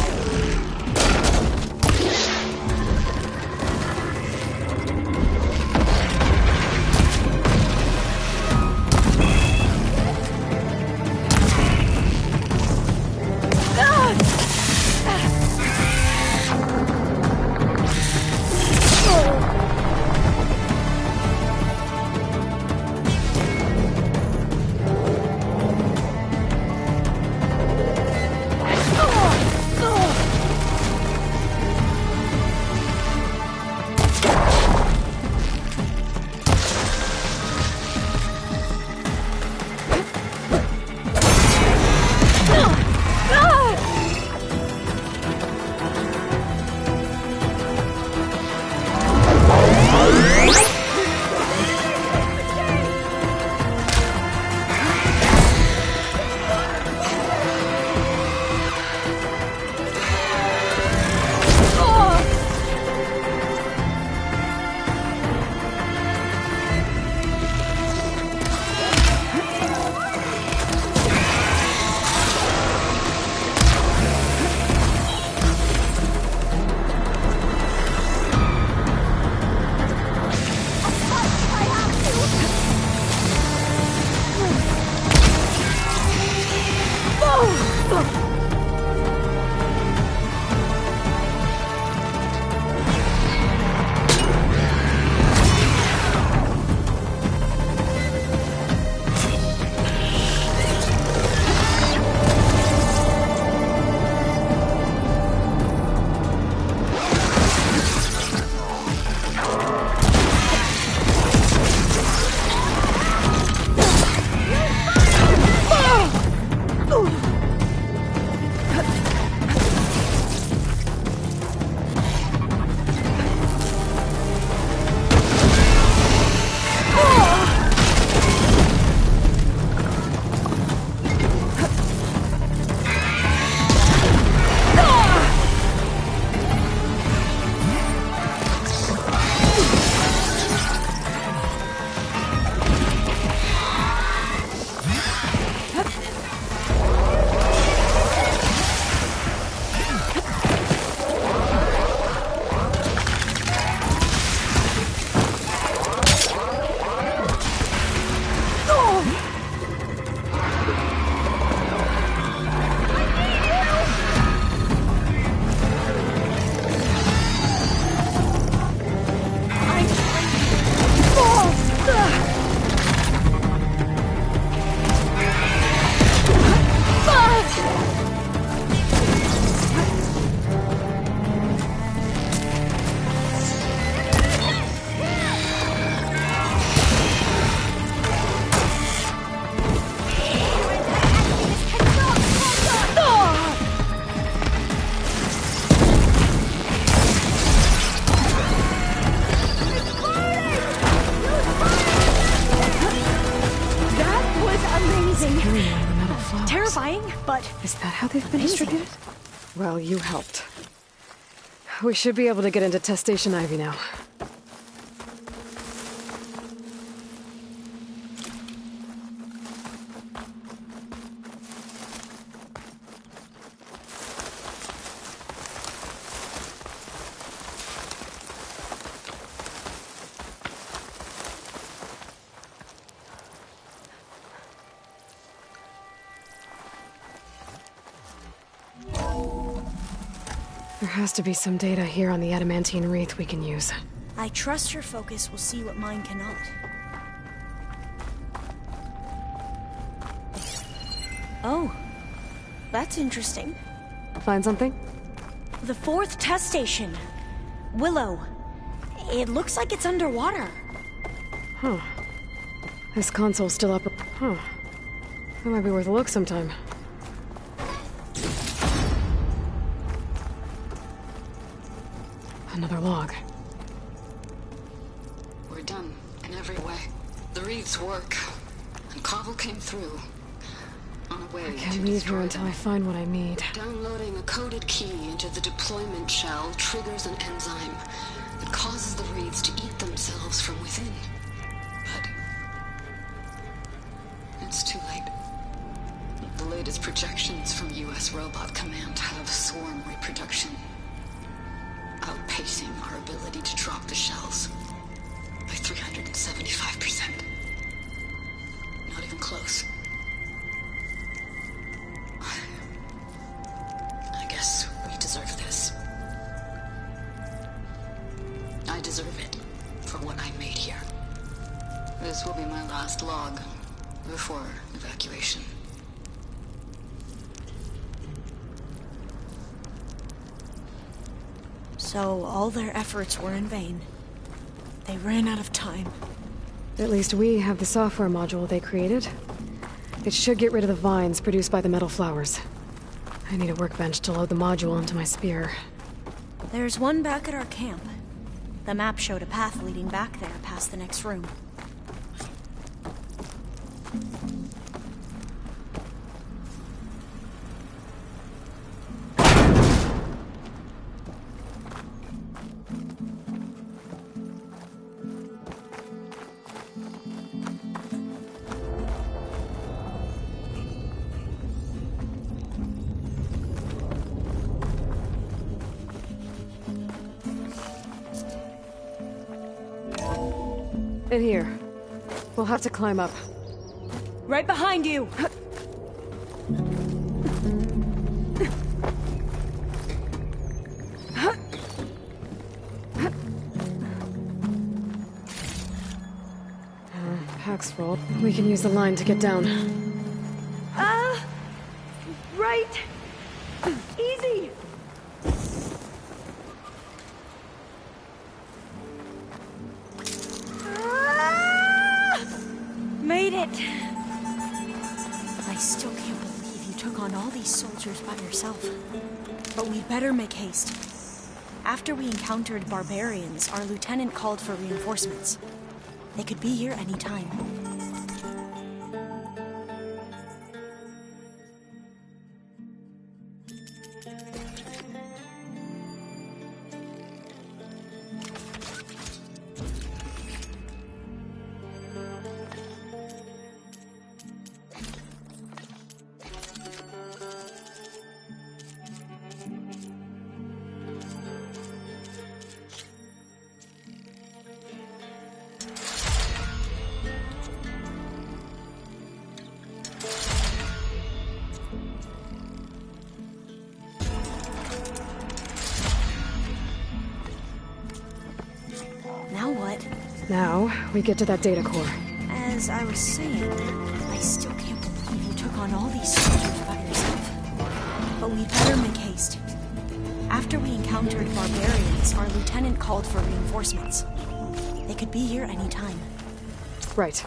Is that how they've been Amazing. distributed? Well, you helped. We should be able to get into Test Station Ivy now. There has to be some data here on the adamantine wreath we can use. I trust your focus will see what mine cannot. Oh, that's interesting. Find something? The 4th test station. Willow. It looks like it's underwater. Huh. This console's still up. Huh. That might be worth a look sometime. Another log. We're done, in every way. The wreaths work, and Cobble came through. On a way I can't leave here until I find what I need. Downloading a coded key into the deployment shell triggers an enzyme that causes the wreaths to eat themselves from within. But it's too late. The latest projections from U.S. Robot Command have swarm reproduction, outpacing our ability to drop the shells by 375%. Not even close. I guess we deserve this. I deserve it for what I made here. This will be my last log before evacuation. So all their efforts were in vain. They ran out of time. At least we have the software module they created. It should get rid of the vines produced by the metal flowers. I need a workbench to load the module into my spear. There's one back at our camp. The map showed a path leading back there past the next room. In here. We'll have to climb up. Right behind you! Pack's full. We can use the line to get down. Right! Easy! Made it! I still can't believe you took on all these soldiers by yourself. But we'd better make haste. After we encountered barbarians, our lieutenant called for reinforcements. They could be here any time. Now, we get to that data core. As I was saying, I still can't believe you took on all these soldiers by yourself. But we'd better make haste. After we encountered barbarians, our lieutenant called for reinforcements. They could be here any time. Right.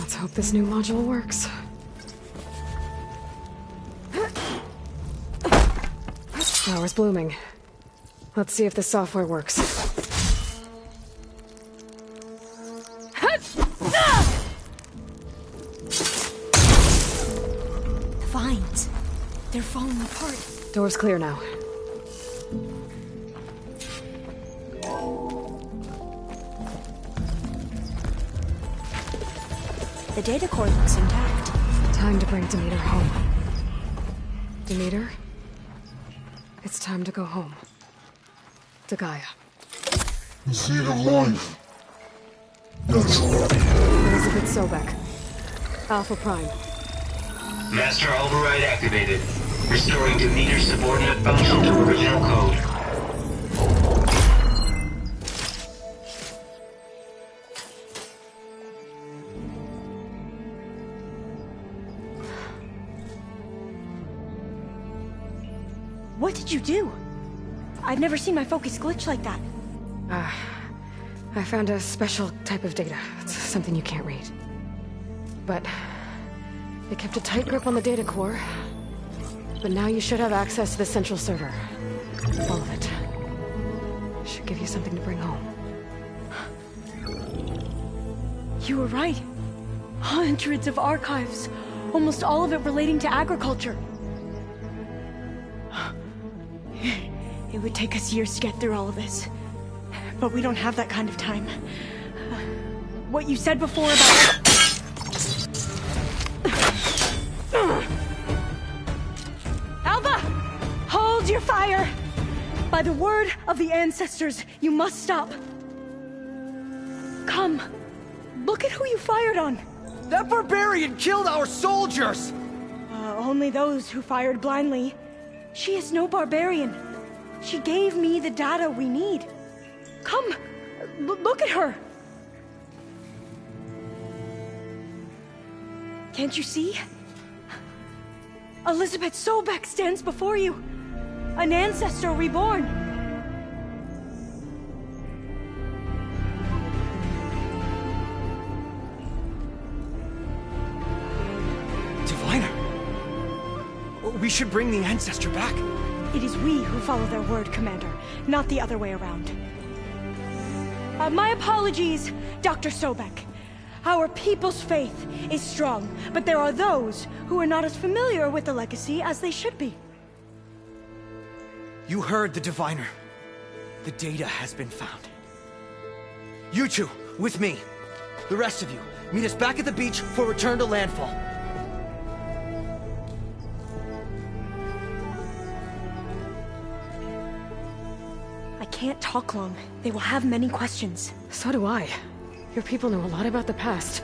Let's hope this new module works. Flower's blooming. Let's see if the software works. The vines. They're falling apart. Door's clear now. The data core looks intact. Time to bring Demeter home. Demeter? It's time to go home. To Gaia. The seed of life. That's Elizabeth Sobek. Alpha Prime. Master override activated. Restoring Demeter's subordinate function to original code. What did you do? I've never seen my focus glitch like that. I found a special type of data. It's something you can't read. But it kept a tight grip on the data core. But now you should have access to the central server. All of it. Should give you something to bring home. You were right. Hundreds of archives. Almost all of it relating to agriculture. It would take us years to get through all of this. But we don't have that kind of time. What you said before about... Alba! Hold your fire! By the word of the ancestors, you must stop. Come. Look at who you fired on. That barbarian killed our soldiers! Only those who fired blindly. She is no barbarian. She gave me the data we need. Come, look at her. Can't you see? Elizabeth Sobek stands before you. An ancestor reborn. Diviner! We should bring the ancestor back. It is we who follow their word, Commander, not the other way around. My apologies, Dr. Sobek. Our people's faith is strong, but there are those who are not as familiar with the legacy as they should be. You heard the diviner. The data has been found. You two, with me. The rest of you, meet us back at the beach for return to landfall. I can't talk long. They will have many questions. So do I. Your people know a lot about the past.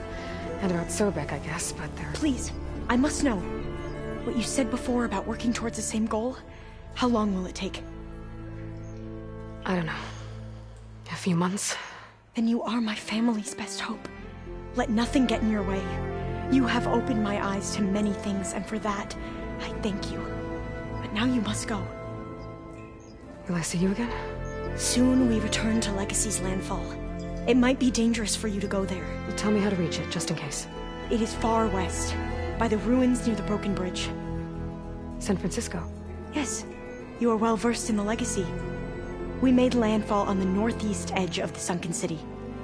And about Sobek, I guess, but they're... Please, I must know. What you said before about working towards the same goal, how long will it take? I don't know. A few months? Then you are my family's best hope. Let nothing get in your way. You have opened my eyes to many things, and for that, I thank you. But now you must go. Will I see you again? Soon we return to Legacy's landfall. It might be dangerous for you to go there. Tell me how to reach it, just in case. It is far west, by the ruins near the broken bridge. San Francisco? Yes. You are well versed in the Legacy. We made landfall on the northeast edge of the sunken city.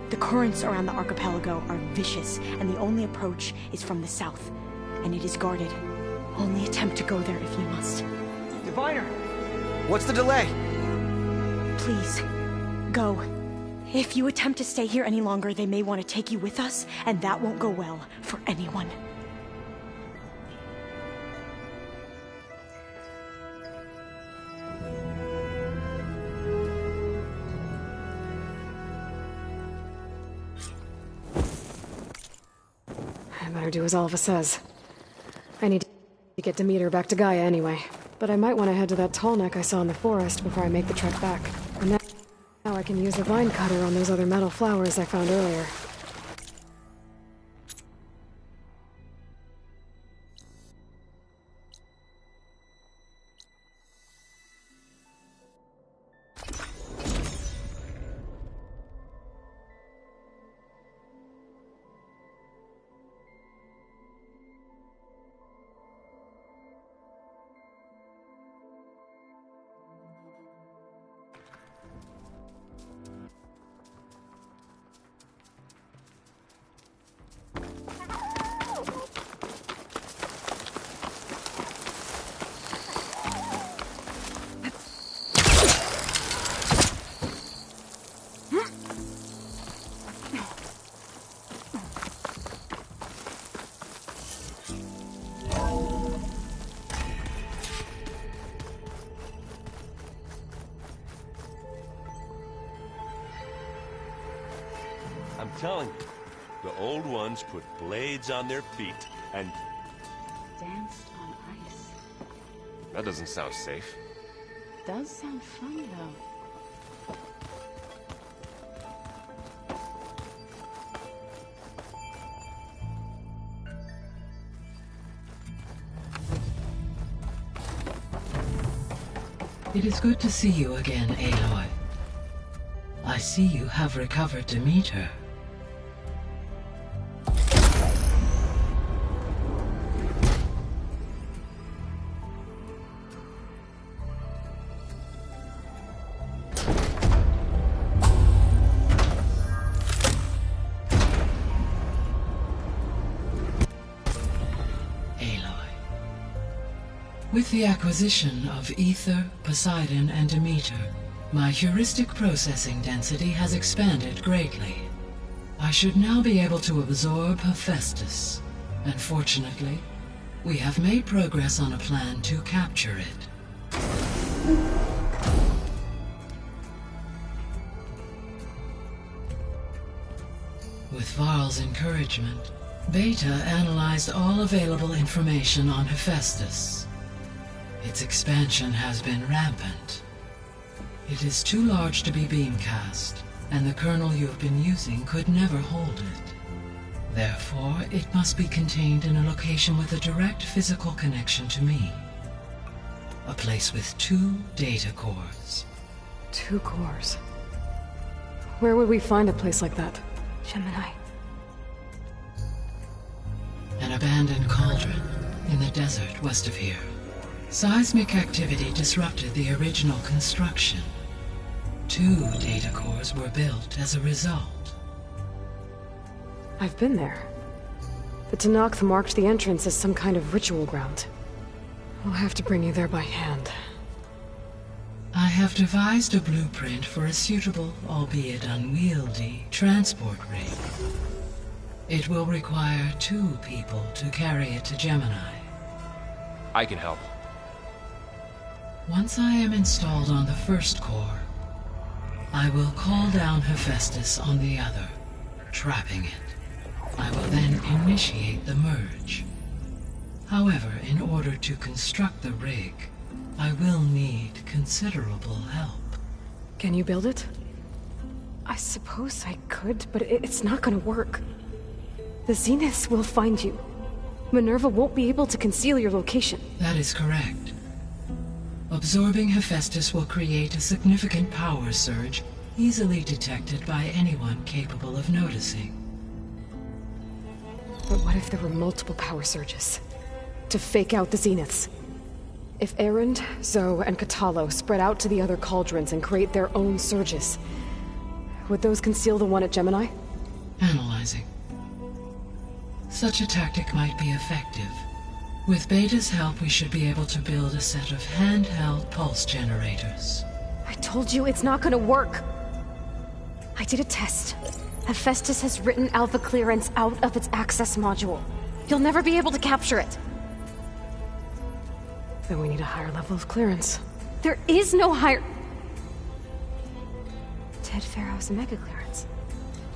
The currents around the archipelago are vicious, and the only approach is from the south. And it is guarded. Only attempt to go there if you must. Diviner! What's the delay? Please, go. If you attempt to stay here any longer, they may want to take you with us, and that won't go well for anyone. I better do as Alva says. I need to get Demeter back to Gaia anyway. But I might want to head to that tall neck I saw in the forest before I make the trek back. And now I can use the vine cutter on those other metal flowers I found earlier. telling you. The old ones put blades on their feet and... Danced on ice. That doesn't sound safe. Does sound fun, though. It is good to see you again, Aloy. I see you have recovered Demeter. With the acquisition of Ether, Poseidon, and Demeter, my heuristic processing density has expanded greatly. I should now be able to absorb Hephaestus, and fortunately, we have made progress on a plan to capture it. With Varl's encouragement, Beta analyzed all available information on Hephaestus. Its expansion has been rampant. It is too large to be beamcast, and the kernel you have been using could never hold it. Therefore, it must be contained in a location with a direct physical connection to me. A place with 2 data cores. 2 cores? Where would we find a place like that? Gemini. An abandoned cauldron in the desert west of here. Seismic activity disrupted the original construction. 2 data cores were built as a result. I've been there. The Tanakh marked the entrance as some kind of ritual ground. We'll have to bring you there by hand. I have devised a blueprint for a suitable, albeit unwieldy, transport rig. It will require 2 people to carry it to Gemini. I can help. Once I am installed on the first core, I will call down Hephaestus on the other, trapping it. I will then initiate the merge. However, in order to construct the rig, I will need considerable help. Can you build it? I suppose I could, but it's not gonna work. The Zeniths will find you. Minerva won't be able to conceal your location. That is correct. Absorbing Hephaestus will create a significant power surge, easily detected by anyone capable of noticing. But what if there were multiple power surges? To fake out the Zeniths? If Erend, Zoe, and Katalo spread out to the other cauldrons and create their own surges, would those conceal the one at Gemini? Analyzing. Such a tactic might be effective. With Beta's help, we should be able to build a set of handheld pulse generators. I told you it's not gonna work! I did a test. Hephaestus has written Alpha clearance out of its access module. You'll never be able to capture it. Then we need a higher level of clearance. There is no higher... Ted Pharaoh's mega clearance.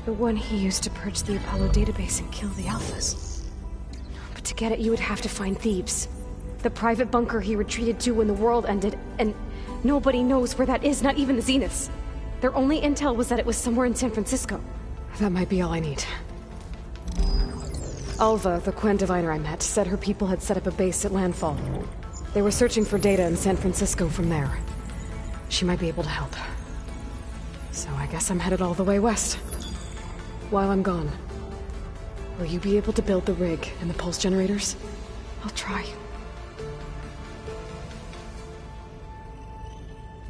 The one he used to purge the Apollo database and kill the Alphas. But to get it, you would have to find Thebes. The private bunker he retreated to when the world ended, and nobody knows where that is, not even the Zeniths. Their only intel was that it was somewhere in San Francisco. That might be all I need. Alva, the Quen diviner I met, said her people had set up a base at landfall. They were searching for data in San Francisco from there. She might be able to help. So I guess I'm headed all the way west. While I'm gone, will you be able to build the rig and the pulse generators? I'll try.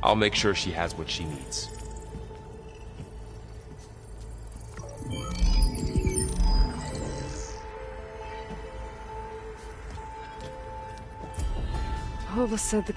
I'll make sure she has what she needs. Alva said the